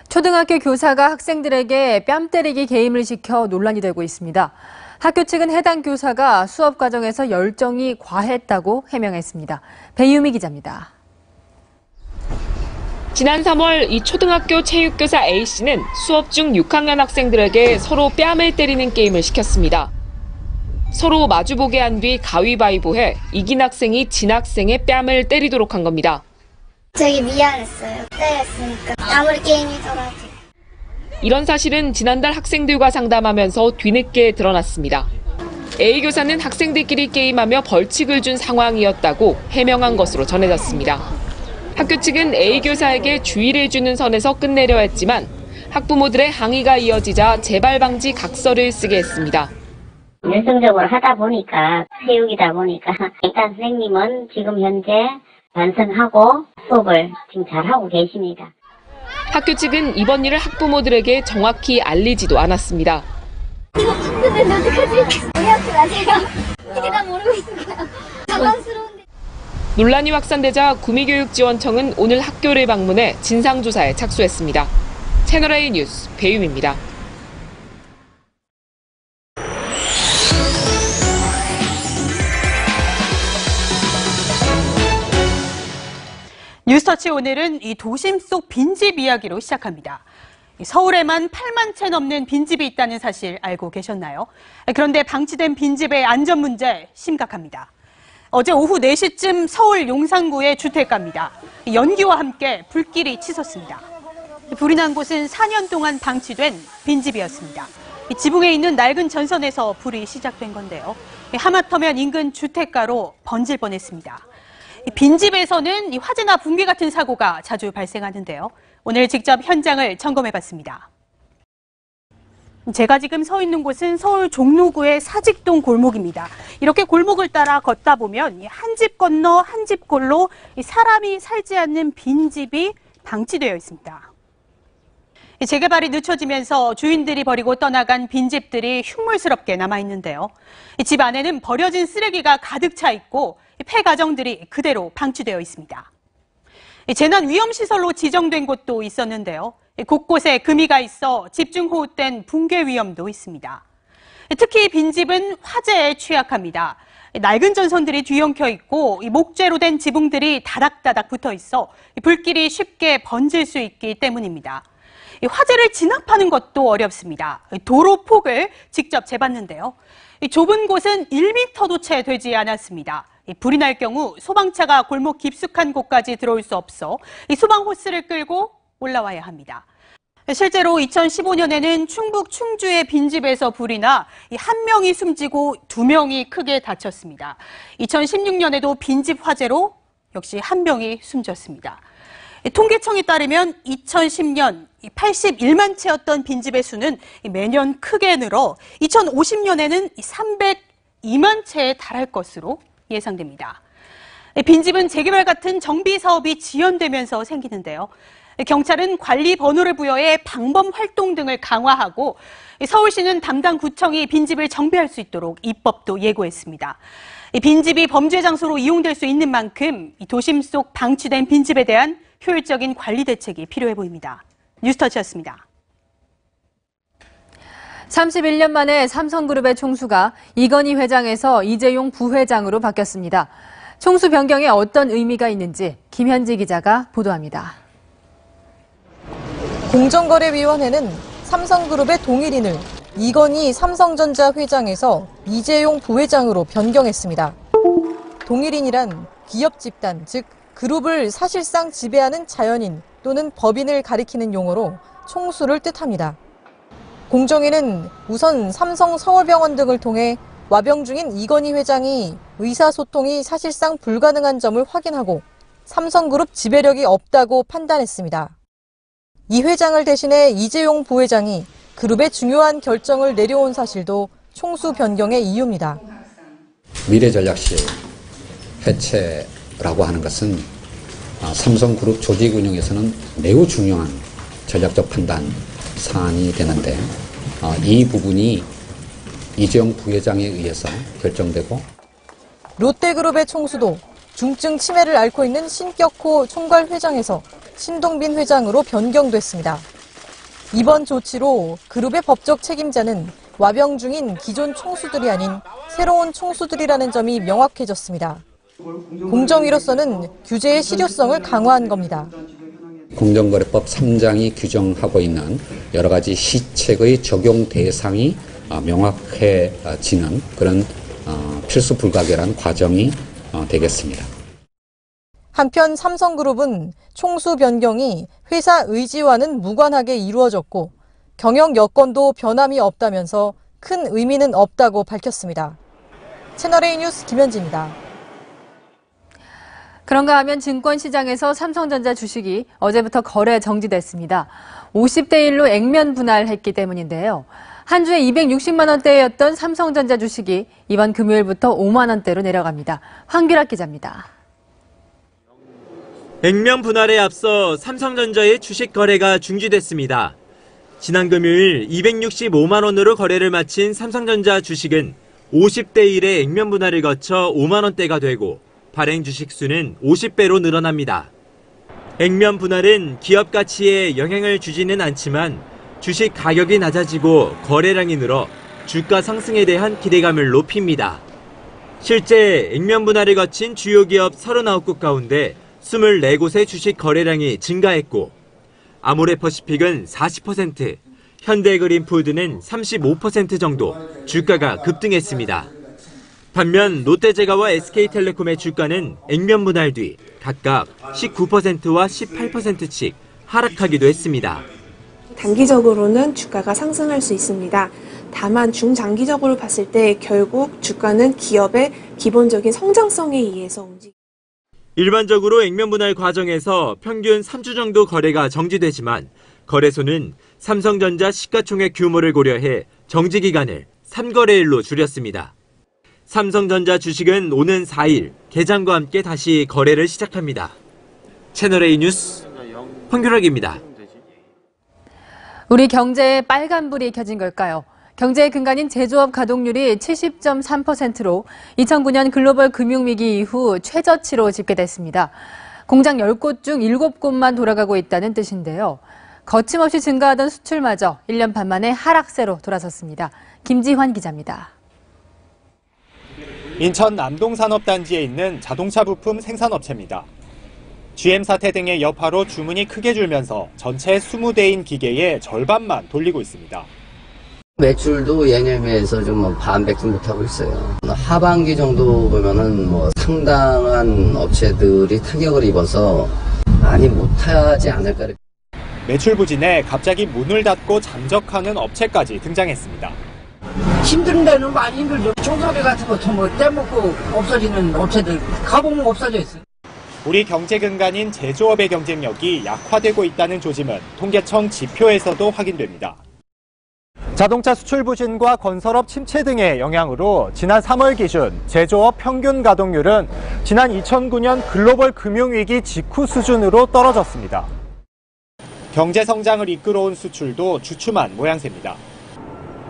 초등학교 교사가 학생들에게 뺨 때리기 게임을 시켜 논란이 되고 있습니다. 학교 측은 해당 교사가 수업 과정에서 열정이 과했다고 해명했습니다. 배유미 기자입니다. 지난 3월 이 초등학교 체육교사 A씨는 수업 중 6학년 학생들에게 서로 뺨을 때리는 게임을 시켰습니다. 서로 마주보게 한 뒤 가위바위보해 이긴 학생이 진 학생의 뺨을 때리도록 한 겁니다. 저기 미안했어요. 때렸으니까 아무리 게임이더라도. 이런 사실은 지난달 학생들과 상담하면서 뒤늦게 드러났습니다. A 교사는 학생들끼리 게임하며 벌칙을 준 상황이었다고 해명한 것으로 전해졌습니다. 학교 측은 A 교사에게 주의를 주는 선에서 끝내려 했지만 학부모들의 항의가 이어지자 재발 방지 각서를 쓰게 했습니다. 열성적으로 하다 보니까 체육이다 보니까 일단 선생님은 지금 현재 반성하고 수업을 지금 잘하고 계십니다. 학교 측은 이번 일을 학부모들에게 정확히 알리지도 않았습니다. 이거 바꾸는데 어떡하지? 우리 학교 가세요. 이게 다 모르고 있어요. 당황스러운데. 논란이 확산되자 구미교육지원청은 오늘 학교를 방문해 진상조사에 착수했습니다. 채널A 뉴스 배유미입니다. 뉴스터치 오늘은 이 도심 속 빈집 이야기로 시작합니다. 서울에만 8만 채 넘는 빈집이 있다는 사실 알고 계셨나요? 그런데 방치된 빈집의 안전 문제 심각합니다. 어제 오후 4시쯤 서울 용산구의 주택가입니다. 연기와 함께 불길이 치솟습니다. 불이 난 곳은 4년 동안 방치된 빈집이었습니다. 지붕에 있는 낡은 전선에서 불이 시작된 건데요. 하마터면 인근 주택가로 번질 뻔했습니다. 빈집에서는 화재나 붕괴 같은 사고가 자주 발생하는데요. 오늘 직접 현장을 점검해봤습니다. 제가 지금 서 있는 곳은 서울 종로구의 사직동 골목입니다. 이렇게 골목을 따라 걷다 보면 한 집 건너 한 집 골로 사람이 살지 않는 빈집이 방치되어 있습니다. 재개발이 늦춰지면서 주인들이 버리고 떠나간 빈집들이 흉물스럽게 남아있는데요. 집 안에는 버려진 쓰레기가 가득 차 있고 폐 가정들이 그대로 방치되어 있습니다. 재난 위험시설로 지정된 곳도 있었는데요. 곳곳에 금이가 있어 집중호우된 붕괴 위험도 있습니다. 특히 빈집은 화재에 취약합니다. 낡은 전선들이 뒤엉켜 있고 목재로 된 지붕들이 다닥다닥 붙어 있어 불길이 쉽게 번질 수 있기 때문입니다. 화재를 진압하는 것도 어렵습니다. 도로 폭을 직접 재봤는데요. 좁은 곳은 1m도 채 되지 않았습니다. 불이 날 경우 소방차가 골목 깊숙한 곳까지 들어올 수 없어 소방 호스를 끌고 올라와야 합니다. 실제로 2015년에는 충북 충주의 빈집에서 불이 나 1명이 숨지고 2명이 크게 다쳤습니다. 2016년에도 빈집 화재로 역시 1명이 숨졌습니다. 통계청에 따르면 2010년 81만 채였던 빈집의 수는 매년 크게 늘어 2050년에는 302만 채에 달할 것으로 예상됩니다. 빈집은 재개발 같은 정비 사업이 지연되면서 생기는데요. 경찰은 관리 번호를 부여해 방범 활동 등을 강화하고 서울시는 담당 구청이 빈집을 정비할 수 있도록 입법도 예고했습니다. 빈집이 범죄 장소로 이용될 수 있는 만큼 도심 속 방치된 빈집에 대한 효율적인 관리 대책이 필요해 보입니다. 뉴스터치였습니다. 31년 만에 삼성그룹의 총수가 이건희 회장에서 이재용 부회장으로 바뀌었습니다. 총수 변경에 어떤 의미가 있는지 김현지 기자가 보도합니다. 공정거래위원회는 삼성그룹의 동일인을 이건희 삼성전자 회장에서 이재용 부회장으로 변경했습니다. 동일인이란 기업 집단, 즉 그룹을 사실상 지배하는 자연인 또는 법인을 가리키는 용어로 총수를 뜻합니다. 공정위는 우선 삼성 서울병원 등을 통해 와병 중인 이건희 회장이 의사소통이 사실상 불가능한 점을 확인하고 삼성그룹 지배력이 없다고 판단했습니다. 이 회장을 대신해 이재용 부회장이 그룹의 중요한 결정을 내려온 사실도 총수 변경의 이유입니다. 미래전략실 해체라고 하는 것은 삼성그룹 조직 운영에서는 매우 중요한 전략적 판단 사안이 되는데 이 부분이 이재용 부회장에 의해서 결정되고 롯데그룹의 총수도 중증 치매를 앓고 있는 신격호 총괄회장에서 신동빈 회장으로 변경됐습니다. 이번 조치로 그룹의 법적 책임자는 와병 중인 기존 총수들이 아닌 새로운 총수들이라는 점이 명확해졌습니다. 공정위로서는 규제의 실효성을 강화한 겁니다. 공정거래법 3장이 규정하고 있는 여러 가지 시책의 적용 대상이 명확해지는 그런 필수 불가결한 과정이 되겠습니다. 한편 삼성그룹은 총수 변경이 회사 의지와는 무관하게 이루어졌고 경영 여건도 변함이 없다면서 큰 의미는 없다고 밝혔습니다. 채널A 뉴스 김현지입니다. 그런가 하면 증권시장에서 삼성전자 주식이 어제부터 거래 정지됐습니다. 50대 1로 액면 분할했기 때문인데요. 한 주에 260만 원대였던 삼성전자 주식이 이번 금요일부터 5만 원대로 내려갑니다. 황규락 기자입니다. 액면 분할에 앞서 삼성전자의 주식 거래가 중지됐습니다. 지난 금요일 265만 원으로 거래를 마친 삼성전자 주식은 50대 1의 액면 분할을 거쳐 5만 원대가 되고 발행 주식 수는 50배로 늘어납니다. 액면 분할은 기업 가치에 영향을 주지는 않지만 주식 가격이 낮아지고 거래량이 늘어 주가 상승에 대한 기대감을 높입니다. 실제 액면 분할을 거친 주요 기업 39곳 가운데 24곳의 주식 거래량이 증가했고 아모레퍼시픽은 40%, 현대그린푸드는 35% 정도 주가가 급등했습니다. 반면 롯데제과와 SK텔레콤의 주가는 액면 분할 뒤 각각 19%와 18%씩 하락하기도 했습니다. 단기적으로는 주가가 상승할 수 있습니다. 다만 중장기적으로 봤을 때 결국 주가는 기업의 기본적인 성장성에 의해서 움직입니다. 일반적으로 액면 분할 과정에서 평균 3주 정도 거래가 정지되지만 거래소는 삼성전자 시가총액 규모를 고려해 정지 기간을 3거래일로 줄였습니다. 삼성전자 주식은 오는 4일 개장과 함께 다시 거래를 시작합니다. 채널A 뉴스 황규락입니다. 우리 경제에 빨간불이 켜진 걸까요? 경제의 근간인 제조업 가동률이 70.3%로 2009년 글로벌 금융위기 이후 최저치로 집계됐습니다. 공장 10곳 중 7곳만 돌아가고 있다는 뜻인데요. 거침없이 증가하던 수출마저 1년 반 만에 하락세로 돌아섰습니다. 김지환 기자입니다. 인천 남동산업단지에 있는 자동차 부품 생산업체입니다. GM 사태 등의 여파로 주문이 크게 줄면서 전체 20대인 기계의 절반만 돌리고 있습니다. 매출도 예년에 비해서 좀 반백쯤 못하고 있어요. 하반기 정도 보면은 상당한 업체들이 타격을 입어서 많이 못하지 않을까. 매출 부진에 갑자기 문을 닫고 잠적하는 업체까지 등장했습니다. 힘든 데는 많이 힘들죠. 청소기 같은 것도 떼먹고 없어지는 업체들 가보면 없어져 있어요. 우리 경제 근간인 제조업의 경쟁력이 약화되고 있다는 조짐은 통계청 지표에서도 확인됩니다. 자동차 수출 부진과 건설업 침체 등의 영향으로 지난 3월 기준 제조업 평균 가동률은 지난 2009년 글로벌 금융위기 직후 수준으로 떨어졌습니다. 경제 성장을 이끌어온 수출도 주춤한 모양새입니다.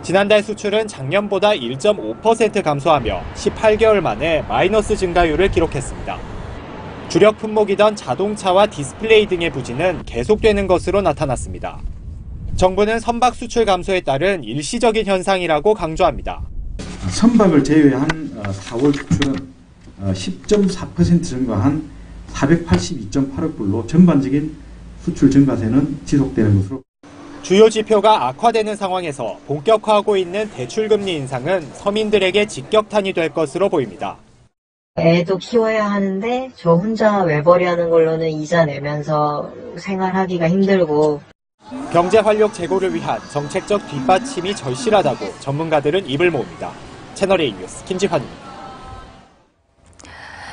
지난달 수출은 작년보다 1.5% 감소하며 18개월 만에 마이너스 증가율을 기록했습니다. 주력 품목이던 자동차와 디스플레이 등의 부진은 계속되는 것으로 나타났습니다. 정부는 선박 수출 감소에 따른 일시적인 현상이라고 강조합니다. 선박을 제외한 4월 수출은 10.4% 증가한 482.8억 불로 전반적인 수출 증가세는 지속되는 것으로. 주요 지표가 악화되는 상황에서 본격화하고 있는 대출금리 인상은 서민들에게 직격탄이 될 것으로 보입니다. 애도 키워야 하는데 저 혼자 외벌이 하는 걸로는 이자 내면서 생활하기가 힘들고. 경제 활력 제고를 위한 정책적 뒷받침이 절실하다고 전문가들은 입을 모읍니다. 채널A 뉴스 김지환입니다.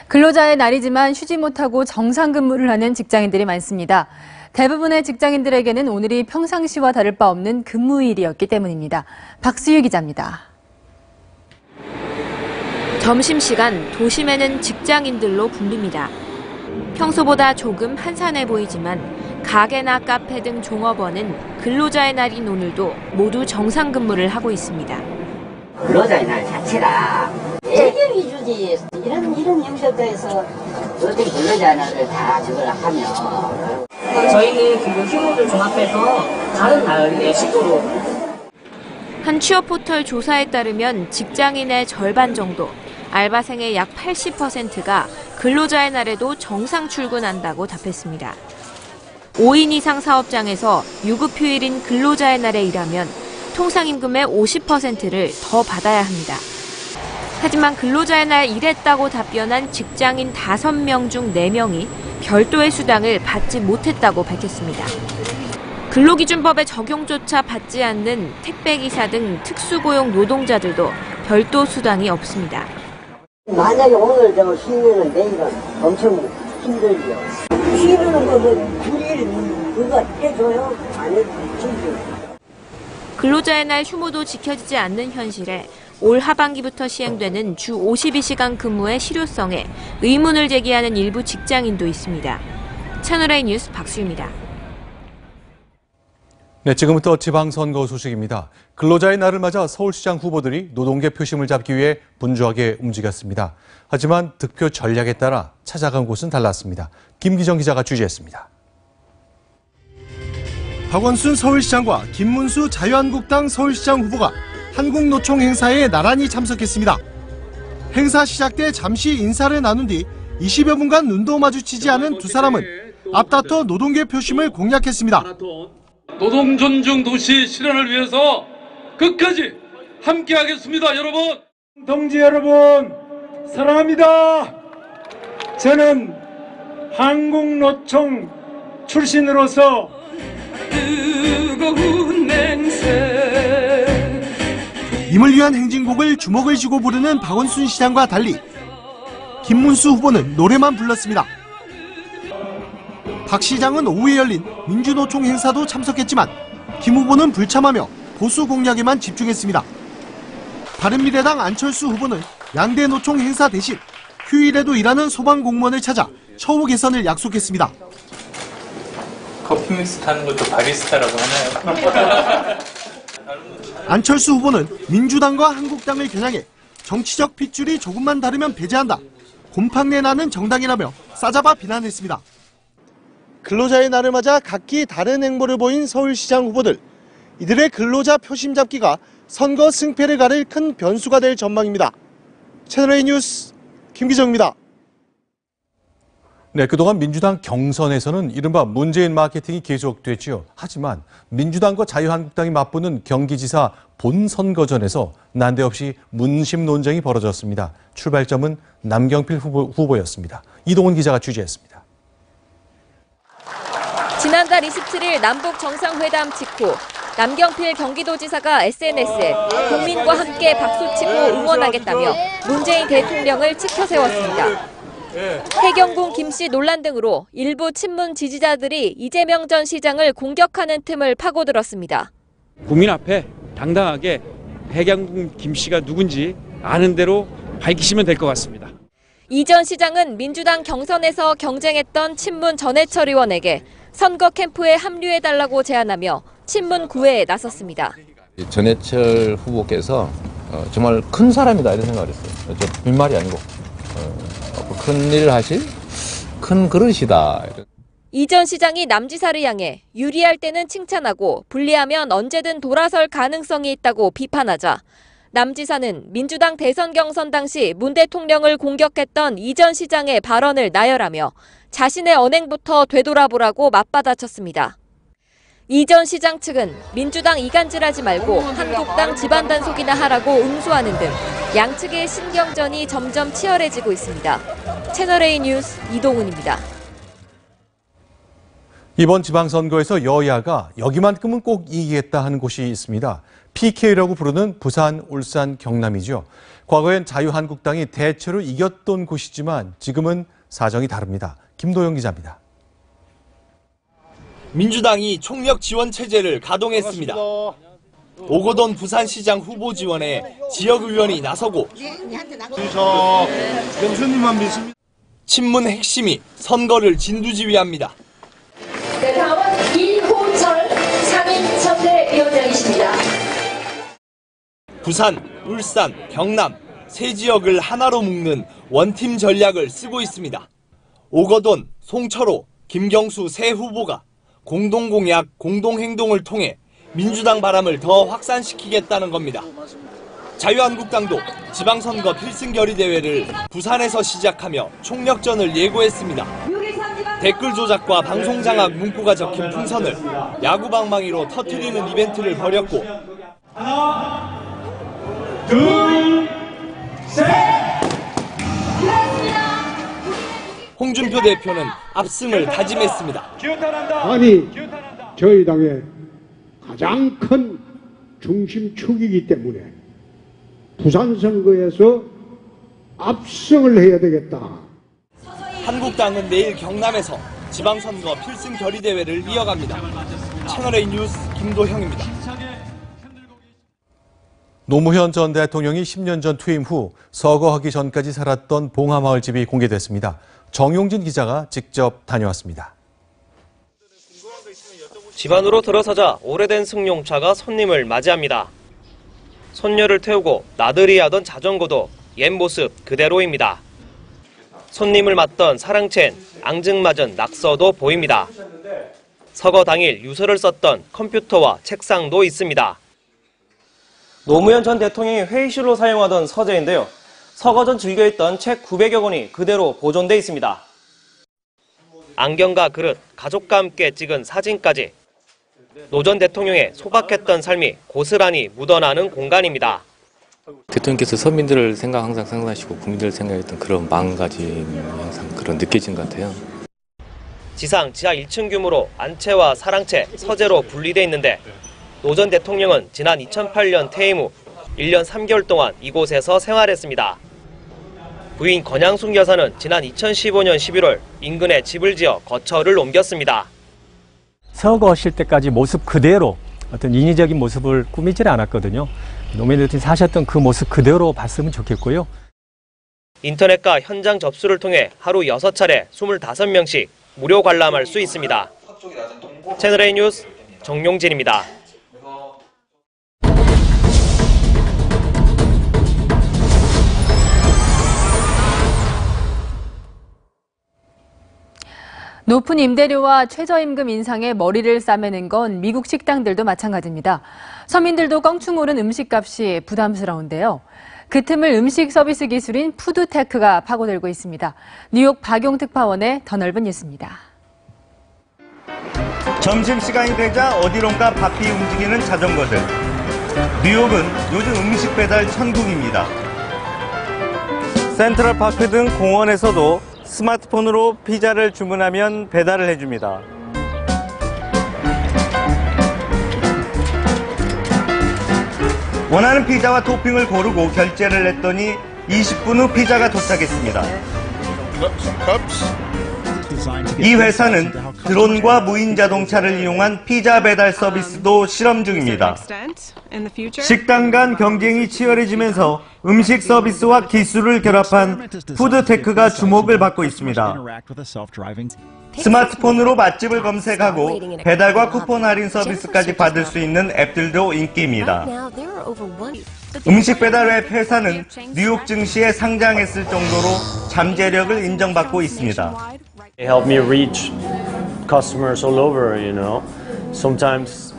근로자의 날이지만 쉬지 못하고 정상 근무를 하는 직장인들이 많습니다. 대부분의 직장인들에게는 오늘이 평상시와 다를 바 없는 근무일이었기 때문입니다. 박수유 기자입니다. 점심시간 도심에는 직장인들로 붐빕니다. 평소보다 조금 한산해 보이지만 가게나 카페 등 종업원은 근로자의 날인 오늘도 모두 정상 근무를 하고 있습니다. 근로자의 날 자체가 애경 위주지 이런 형식에서 어떤 근로자의 날을 다 저걸 하면 저희는 지금 휴무를 종합해서 다른 날에 식으로. 한 취업 포털 조사에 따르면 직장인의 절반 정도, 알바생의 약 80%가 근로자의 날에도 정상 출근한다고 답했습니다. 5인 이상 사업장에서 유급휴일인 근로자의 날에 일하면 통상임금의 50%를 더 받아야 합니다. 하지만 근로자의 날 일했다고 답변한 직장인 5명 중 4명이 별도의 수당을 받지 못했다고 밝혔습니다. 근로기준법의 적용조차 받지 않는 택배기사 등 특수고용 노동자들도 별도 수당이 없습니다. 만약에 오늘 쉬면은 내일은 엄청 힘들죠. 쉬는 거 일일 그거 해줘요? 안 해주죠. 근로자의 날 휴무도 지켜지지 않는 현실에 올 하반기부터 시행되는 주 52시간 근무의 실효성에 의문을 제기하는 일부 직장인도 있습니다. 채널A 뉴스 박수유입니다. 네, 지금부터 지방선거 소식입니다. 근로자의 날을 맞아 서울시장 후보들이 노동계 표심을 잡기 위해 분주하게 움직였습니다. 하지만 득표 전략에 따라 찾아간 곳은 달랐습니다. 김기정 기자가 취재했습니다. 박원순 서울시장과 김문수 자유한국당 서울시장 후보가 한국노총 행사에 나란히 참석했습니다. 행사 시작 때 잠시 인사를 나눈 뒤 20여 분간 눈도 마주치지 않은 두 사람은 앞다퉈 노동계 표심을 공약했습니다. 노동 존중 도시 실현을 위해서 끝까지 함께하겠습니다, 여러분. 동지 여러분, 사랑합니다. 저는 한국노총 출신으로서 뜨거운 맹세. 임을 위한 행진곡을 주먹을 쥐고 부르는 박원순 시장과 달리 김문수 후보는 노래만 불렀습니다. 박 시장은 오후에 열린 민주노총 행사도 참석했지만 김 후보는 불참하며 보수 공약에만 집중했습니다. 바른미래당 안철수 후보는 양대 노총 행사 대신 휴일에도 일하는 소방공무원을 찾아 처우 개선을 약속했습니다. 커피 믹스 타는 것도 바리스타라고 하나요? 안철수 후보는 민주당과 한국당을 겨냥해 정치적 핏줄이 조금만 다르면 배제한다. 곰팡내 나는 정당이라며 싸잡아 비난했습니다. 근로자의 날을 맞아 각기 다른 행보를 보인 서울시장 후보들. 이들의 근로자 표심 잡기가 선거 승패를 가릴 큰 변수가 될 전망입니다. 채널A 뉴스 김기정입니다. 네, 그동안 민주당 경선에서는 이른바 문재인 마케팅이 계속됐지요. 하지만 민주당과 자유한국당이 맞붙는 경기지사 본선거전에서 난데없이 문심 논쟁이 벌어졌습니다. 출발점은 남경필 후보였습니다. 이동훈 기자가 취재했습니다. 지난달 27일 남북 정상회담 직후 남경필 경기도지사가 SNS에 국민과 함께 박수치고 응원하겠다며 문재인 대통령을 치켜 세웠습니다. 해경궁 김씨 논란 등으로 일부 친문 지지자들이 이재명 전 시장을 공격하는 틈을 파고들었습니다. 국민 앞에 당당하게 해경궁 김씨가 누군지 아는 대로 밝히시면 될 것 같습니다. 이 전 시장은 민주당 경선에서 경쟁했던 친문 전해철 의원에게 선거 캠프에 합류해달라고 제안하며 친문 구애에 나섰습니다. 전해철 후보께서 정말 큰 사람이다 이런 생각을 했어요. 저 빈말이 아니고 큰 일을 하실 큰 그릇이다. 이 전 시장이 남 지사를 향해 유리할 때는 칭찬하고 불리하면 언제든 돌아설 가능성이 있다고 비판하자 남 지사는 민주당 대선 경선 당시 문 대통령을 공격했던 이 전 시장의 발언을 나열하며 자신의 언행부터 되돌아보라고 맞받아쳤습니다. 이 전 시장 측은 민주당 이간질하지 말고 한국당 집안 단속이나 하라고 응수하는 등 양측의 신경전이 점점 치열해지고 있습니다. 채널A 뉴스 이동훈입니다. 이번 지방선거에서 여야가 여기만큼은 꼭 이기겠다 하는 곳이 있습니다. PK라고 부르는 부산, 울산, 경남이죠. 과거엔 자유한국당이 대체로 이겼던 곳이지만 지금은 사정이 다릅니다. 김도영 기자입니다. 민주당이 총력 지원 체제를 가동했습니다. 오거돈 부산시장 후보 지원에 지역의원이 나서고 명수님만 믿습니다. 친문 핵심이 선거를 진두지휘합니다. 네, 다음은 이호철 상임선대위원장이십니다. 부산, 울산, 경남 세 지역을 하나로 묶는 원팀 전략을 쓰고 있습니다. 오거돈, 송철호, 김경수 세 후보가 공동공약, 공동행동을 통해 민주당 바람을 더 확산시키겠다는 겁니다. 자유한국당도 지방선거 필승결의대회를 부산에서 시작하며 총력전을 예고했습니다. 댓글 조작과 방송장악 문구가 적힌 풍선을 야구방망이로 터뜨리는 이벤트를 벌였고 하나, 둘, 셋! 홍준표 대표는 압승을 다짐했습니다. 아니, 저희 당의 가장 큰 중심축이기 때문에 부산 선거에서 압승을 해야 되겠다. 한국당은 내일 경남에서 지방선거 필승결의대회를 이어갑니다. 채널A 뉴스 김도형입니다. 노무현 전 대통령이 10년 전 퇴임 후 서거하기 전까지 살았던 봉하마을 집이 공개됐습니다. 정용진 기자가 직접 다녀왔습니다. 집 안으로 들어서자 오래된 승용차가 손님을 맞이합니다. 손녀를 태우고 나들이 하던 자전거도 옛 모습 그대로입니다. 손님을 맞던 사랑채엔 앙증맞은 낙서도 보입니다. 서거 당일 유서를 썼던 컴퓨터와 책상도 있습니다. 노무현 전 대통령이 회의실로 사용하던 서재인데요. 서거전 즐겨했던 책 900여 권이 그대로 보존돼 있습니다. 안경과 그릇, 가족과 함께 찍은 사진까지 노 전 대통령의 소박했던 삶이 고스란히 묻어나는 공간입니다. 대통령께서 서민들을 항상 생각하시고 국민들을 생각했던 그런 마음가짐이 항상 그런 느껴지는 것 같아요. 지상 지하 1층 규모로 안채와 사랑채, 서재로 분리돼 있는데 노 전 대통령은 지난 2008년 퇴임 후 1년 3개월 동안 이곳에서 생활했습니다. 부인 권양숙 여사는 지난 2015년 11월 인근에 집을 지어 거처를 옮겼습니다. 서거하실 때까지 모습 그대로 어떤 인위적인 모습을 꾸미질 않았거든요. 노무현 대통령이 사셨던 그 모습 그대로 봤으면 좋겠고요. 인터넷과 현장 접수를 통해 하루 6차례 25명씩 무료 관람할 수 있습니다. 채널A 뉴스 정용진입니다. 높은 임대료와 최저임금 인상에 머리를 싸매는 건 미국 식당들도 마찬가지입니다. 서민들도 껑충 오른 음식값이 부담스러운데요. 그 틈을 음식 서비스 기술인 푸드테크가 파고들고 있습니다. 뉴욕 박용특파원의 더 넓은 뉴스입니다. 점심시간이 되자 어디론가 바삐 움직이는 자전거들. 뉴욕은 요즘 음식 배달 천국입니다. 센트럴파크 등 공원에서도 스마트폰으로 피자를 주문하면 배달을 해줍니다. 원하는 피자와 토핑을 고르고 결제를 했더니 20분 후 피자가 도착했습니다. 이 회사는 드론과 무인 자동차를 이용한 피자 배달 서비스도 실험 중입니다. 식당 간 경쟁이 치열해지면서 음식 서비스와 기술을 결합한 푸드테크가 주목을 받고 있습니다. 스마트폰으로 맛집을 검색하고 배달과 쿠폰 할인 서비스까지 받을 수 있는 앱들도 인기입니다. 음식 배달 앱 회사는 뉴욕 증시에 상장했을 정도로 잠재력을 인정받고 있습니다. They help me reach customers all over, you know. Sometimes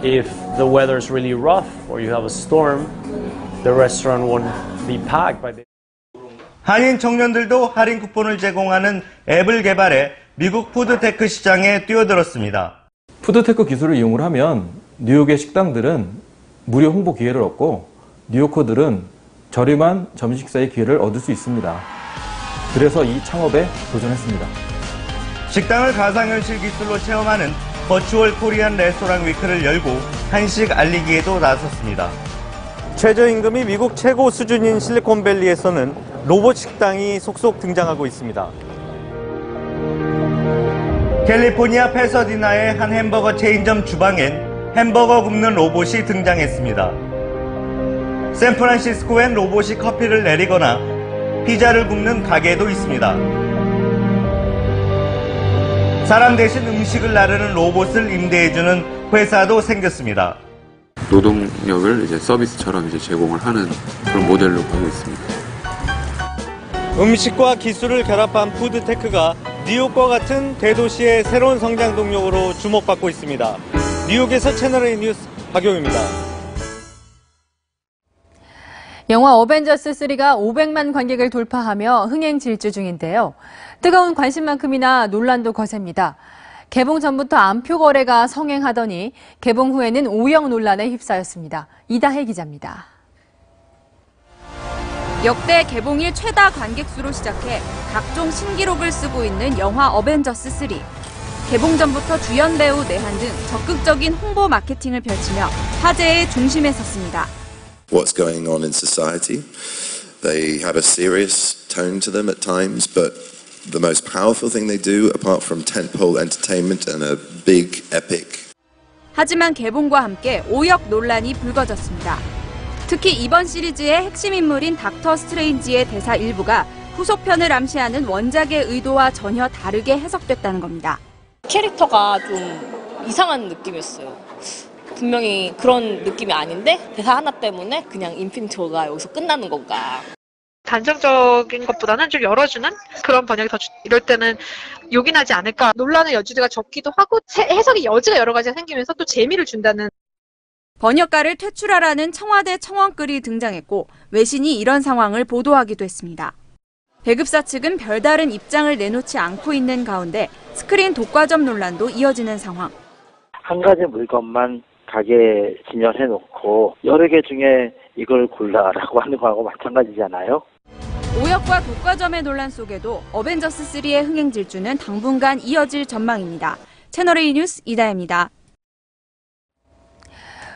if the weather's really rough or you have a storm, the restaurant won't be packed by the... 한인 청년들도 할인 쿠폰을 제공하는 앱을 개발해 미국 푸드테크 시장에 뛰어들었습니다. 푸드테크 기술을 이용을 하면 뉴욕의 식당들은 무료 홍보 기회를 얻고 뉴요커들은 저렴한 점심 식사의 기회를 얻을 수 있습니다. 그래서 이 창업에 도전했습니다. 식당을 가상현실 기술로 체험하는 버추얼 코리안 레스토랑 위크를 열고 한식 알리기에도 나섰습니다. 최저임금이 미국 최고 수준인 실리콘밸리에서는 로봇 식당이 속속 등장하고 있습니다. 캘리포니아 패서디나의 한 햄버거 체인점 주방엔 햄버거 굽는 로봇이 등장했습니다. 샌프란시스코엔 로봇이 커피를 내리거나 피자를 굽는 가게도 있습니다. 사람 대신 음식을 나르는 로봇을 임대해주는 회사도 생겼습니다. 노동력을 이제 서비스처럼 이제 제공을 하는 그런 모델로 보고 있습니다. 음식과 기술을 결합한 푸드테크가 뉴욕과 같은 대도시의 새로운 성장 동력으로 주목받고 있습니다. 뉴욕에서 채널A 뉴스 박용입니다. 영화 어벤져스 3가 500만 관객을 돌파하며 흥행 질주 중인데요. 뜨거운 관심만큼이나 논란도 거셉니다. 개봉 전부터 암표 거래가 성행하더니 개봉 후에는 오역 논란에 휩싸였습니다. 이다혜 기자입니다. 역대 개봉일 최다 관객수로 시작해 각종 신기록을 쓰고 있는 영화 어벤져스 3. 개봉 전부터 주연 배우 내한 등 적극적인 홍보 마케팅을 펼치며 화제의 중심에 섰습니다. What's going on in society. They have a serious tone to them at times, but the most powerful thing they do, apart from tentpole entertainment and a big epic. 하지만 개봉과 함께 오역 논란이 불거졌습니다. 특히 이번 시리즈의 핵심 인물인 닥터 스트레인지의 대사 일부가 후속편을 암시하는 원작의 의도와 전혀 다르게 해석됐다는 겁니다. 캐릭터가 좀 이상한 느낌이었어요. 분명히 그런 느낌이 아닌데 대사 하나 때문에 그냥 인피니티 워가 여기서 끝나는 건가. 단정적인 것보다는 좀 열어주는 그런 번역이 더 이럴 때는 요긴하지 않을까. 논란의 여지가 적기도 하고 해석의 여지가 여러 가지가 생기면서 또 재미를 준다는. 번역가를 퇴출하라는 청와대 청원글이 등장했고 외신이 이런 상황을 보도하기도 했습니다. 배급사 측은 별다른 입장을 내놓지 않고 있는 가운데 스크린 독과점 논란도 이어지는 상황. 한 가지 물건만 가게에 진열해놓고 여러 개 중에 이걸 골라라고 하는 거하고 마찬가지잖아요. 오역과 독과점의 논란 속에도 어벤져스3의 흥행 질주는 당분간 이어질 전망입니다. 채널A 뉴스 이다혜입니다.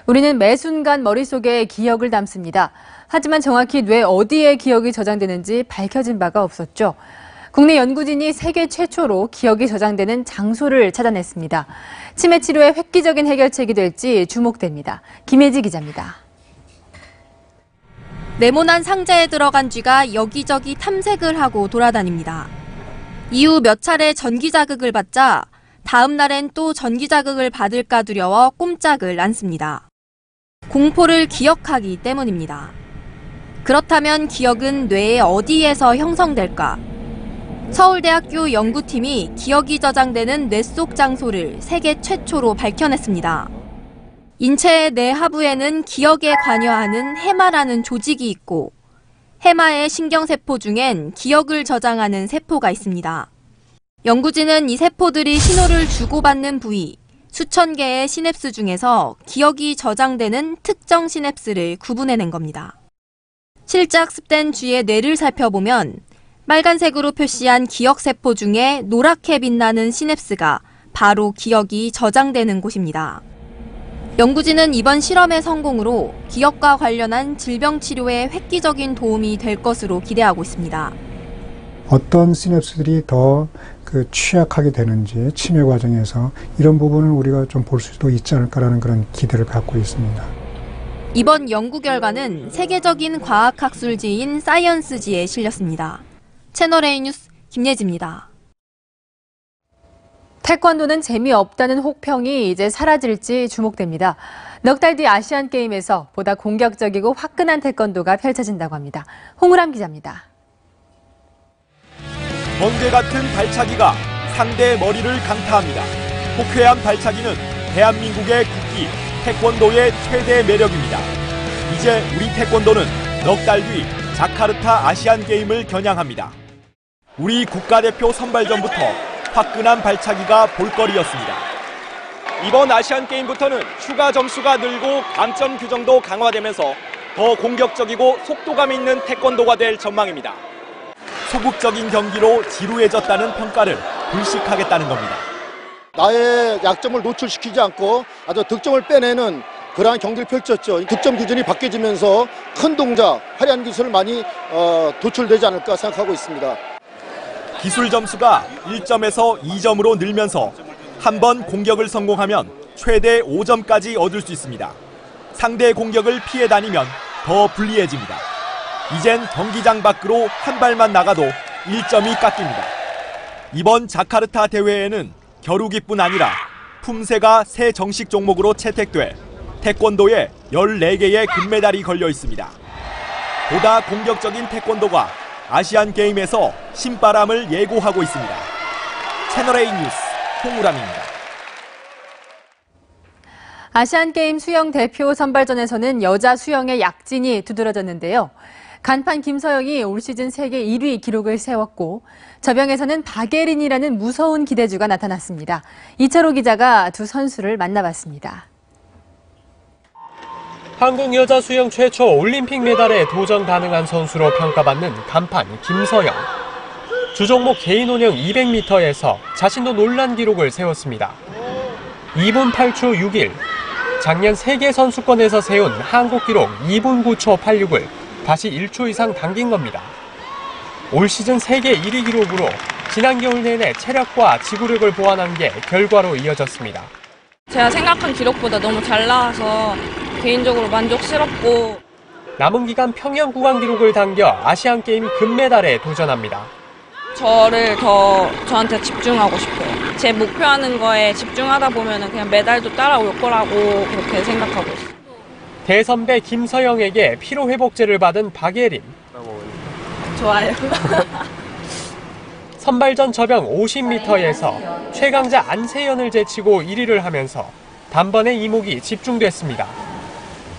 우리는 매 순간 머릿속에 기억을 담습니다. 하지만 정확히 뇌 어디에 기억이 저장되는지 밝혀진 바가 없었죠. 국내 연구진이 세계 최초로 기억이 저장되는 장소를 찾아냈습니다. 치매 치료의 획기적인 해결책이 될지 주목됩니다. 김혜지 기자입니다. 네모난 상자에 들어간 쥐가 여기저기 탐색을 하고 돌아다닙니다. 이후 몇 차례 전기 자극을 받자 다음 날엔 또 전기 자극을 받을까 두려워 꼼짝을 않습니다. 공포를 기억하기 때문입니다. 그렇다면 기억은 뇌의 어디에서 형성될까? 서울대학교 연구팀이 기억이 저장되는 뇌 속 장소를 세계 최초로 밝혀냈습니다. 인체의 뇌하부에는 기억에 관여하는 해마라는 조직이 있고 해마의 신경세포 중엔 기억을 저장하는 세포가 있습니다. 연구진은 이 세포들이 신호를 주고받는 부위, 수천 개의 시냅스 중에서 기억이 저장되는 특정 시냅스를 구분해낸 겁니다. 실제학습된 쥐의 뇌를 살펴보면 빨간색으로 표시한 기억세포 중에 노랗게 빛나는 시냅스가 바로 기억이 저장되는 곳입니다. 연구진은 이번 실험의 성공으로 기억과 관련한 질병 치료에 획기적인 도움이 될 것으로 기대하고 있습니다. 어떤 시냅스들이 더 취약하게 되는지 치매 과정에서 이런 부분을 우리가 좀 볼 수도 있지 않을까라는 그런 기대를 갖고 있습니다. 이번 연구 결과는 세계적인 과학학술지인 사이언스지에 실렸습니다. 채널A 뉴스 김예지입니다. 태권도는 재미없다는 혹평이 이제 사라질지 주목됩니다. 넉 달 뒤 아시안게임에서 보다 공격적이고 화끈한 태권도가 펼쳐진다고 합니다. 홍우람 기자입니다. 번개 같은 발차기가 상대의 머리를 강타합니다. 호쾌한 발차기는 대한민국의 국기, 태권도의 최대 매력입니다. 이제 우리 태권도는 넉 달 뒤 자카르타 아시안게임을 겨냥합니다. 우리 국가대표 선발전부터 화끈한 발차기가 볼거리였습니다. 이번 아시안게임부터는 추가 점수가 늘고 감점 규정도 강화되면서 더 공격적이고 속도감 있는 태권도가 될 전망입니다. 소극적인 경기로 지루해졌다는 평가를 불식하겠다는 겁니다. 나의 약점을 노출시키지 않고 아주 득점을 빼내는 그러한 경기를 펼쳤죠. 득점 기준이 바뀌어지면서 큰 동작, 화려한 기술을 많이 도출되지 않을까 생각하고 있습니다. 기술 점수가 1점에서 2점으로 늘면서 한 번 공격을 성공하면 최대 5점까지 얻을 수 있습니다. 상대의 공격을 피해 다니면 더 불리해집니다. 이젠 경기장 밖으로 한 발만 나가도 1점이 깎입니다. 이번 자카르타 대회에는 겨루기뿐 아니라 품새가 새 정식 종목으로 채택돼 태권도에 14개의 금메달이 걸려 있습니다. 보다 공격적인 태권도가 아시안게임에서 신바람을 예고하고 있습니다. 채널A 뉴스 홍우람입니다. 아시안게임 수영 대표 선발전에서는 여자 수영의 약진이 두드러졌는데요. 간판 김서영이 올 시즌 세계 1위 기록을 세웠고 저병에서는 박예린이라는 무서운 기대주가 나타났습니다. 이철호 기자가 두 선수를 만나봤습니다. 한국 여자 수영 최초 올림픽 메달에 도전 가능한 선수로 평가받는 간판 김서영. 주종목 개인 혼영 200m에서 자신도 놀란 기록을 세웠습니다. 2분 8초 61. 작년 세계 선수권에서 세운 한국 기록 2분 9초 86을 다시 1초 이상 당긴 겁니다. 올 시즌 세계 1위 기록으로 지난 겨울 내내 체력과 지구력을 보완한 게 결과로 이어졌습니다. 제가 생각한 기록보다 너무 잘 나와서 개인적으로 만족스럽고 남은 기간 평영 구간 기록을 당겨 아시안게임 금메달에 도전합니다. 저를 더 저한테 집중하고 싶어요. 제 목표하는 거에 집중하다 보면 그냥 메달도 따라올 거라고 그렇게 생각하고 있어요. 대선배 김서영에게 피로회복제를 받은 박예린. 좋아요. 선발전 저병 50m에서 최강자 안세연을 제치고 1위를 하면서 단번에 이목이 집중됐습니다.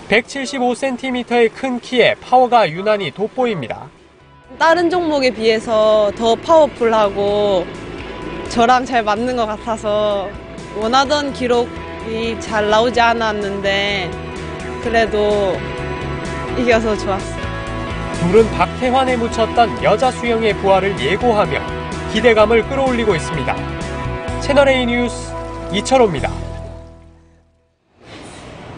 175cm의 큰 키에 파워가 유난히 돋보입니다. 다른 종목에 비해서 더 파워풀하고 저랑 잘 맞는 것 같아서 원하던 기록이 잘 나오지 않았는데 그래도 이겨서 좋았어요. 둘은 박태환에 묻혔던 여자 수영의 부활을 예고하며 기대감을 끌어올리고 있습니다. 채널A 뉴스 이철호입니다.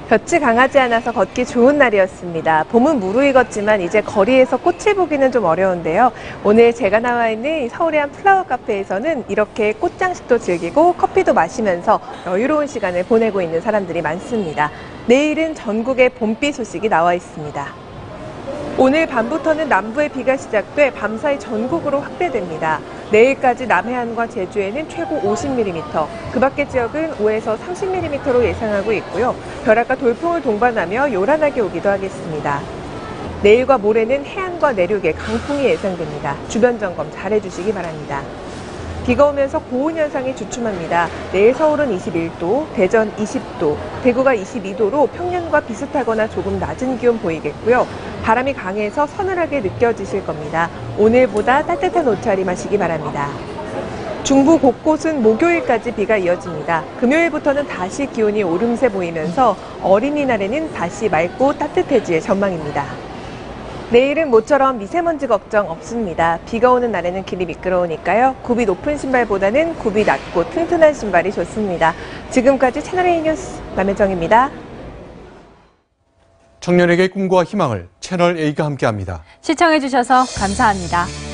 볕이 강하지 않아서 걷기 좋은 날이었습니다. 봄은 무르익었지만 이제 거리에서 꽃을 보기는 좀 어려운데요. 오늘 제가 나와 있는 서울의 한 플라워 카페에서는 이렇게 꽃장식도 즐기고 커피도 마시면서 여유로운 시간을 보내고 있는 사람들이 많습니다. 내일은 전국에 봄비 소식이 나와 있습니다. 오늘 밤부터는 남부에 비가 시작돼 밤사이 전국으로 확대됩니다. 내일까지 남해안과 제주에는 최고 50mm, 그 밖의 지역은 5에서 30mm로 예상하고 있고요. 벼락과 돌풍을 동반하며 요란하게 오기도 하겠습니다. 내일과 모레는 해안과 내륙에 강풍이 예상됩니다. 주변 점검 잘해주시기 바랍니다. 비가 오면서 고온 현상이 주춤합니다. 내일 서울은 21도, 대전 20도, 대구가 22도로 평년과 비슷하거나 조금 낮은 기온 보이겠고요. 바람이 강해서 서늘하게 느껴지실 겁니다. 오늘보다 따뜻한 옷차림 하시기 바랍니다. 중부 곳곳은 목요일까지 비가 이어집니다. 금요일부터는 다시 기온이 오름세 보이면서 어린이날에는 다시 맑고 따뜻해질 전망입니다. 내일은 모처럼 미세먼지 걱정 없습니다. 비가 오는 날에는 길이 미끄러우니까요. 굽이 높은 신발보다는 굽이 낮고 튼튼한 신발이 좋습니다. 지금까지 채널A 뉴스 남혜정입니다. 청년에게 꿈과 희망을 채널A가 함께합니다. 시청해주셔서 감사합니다.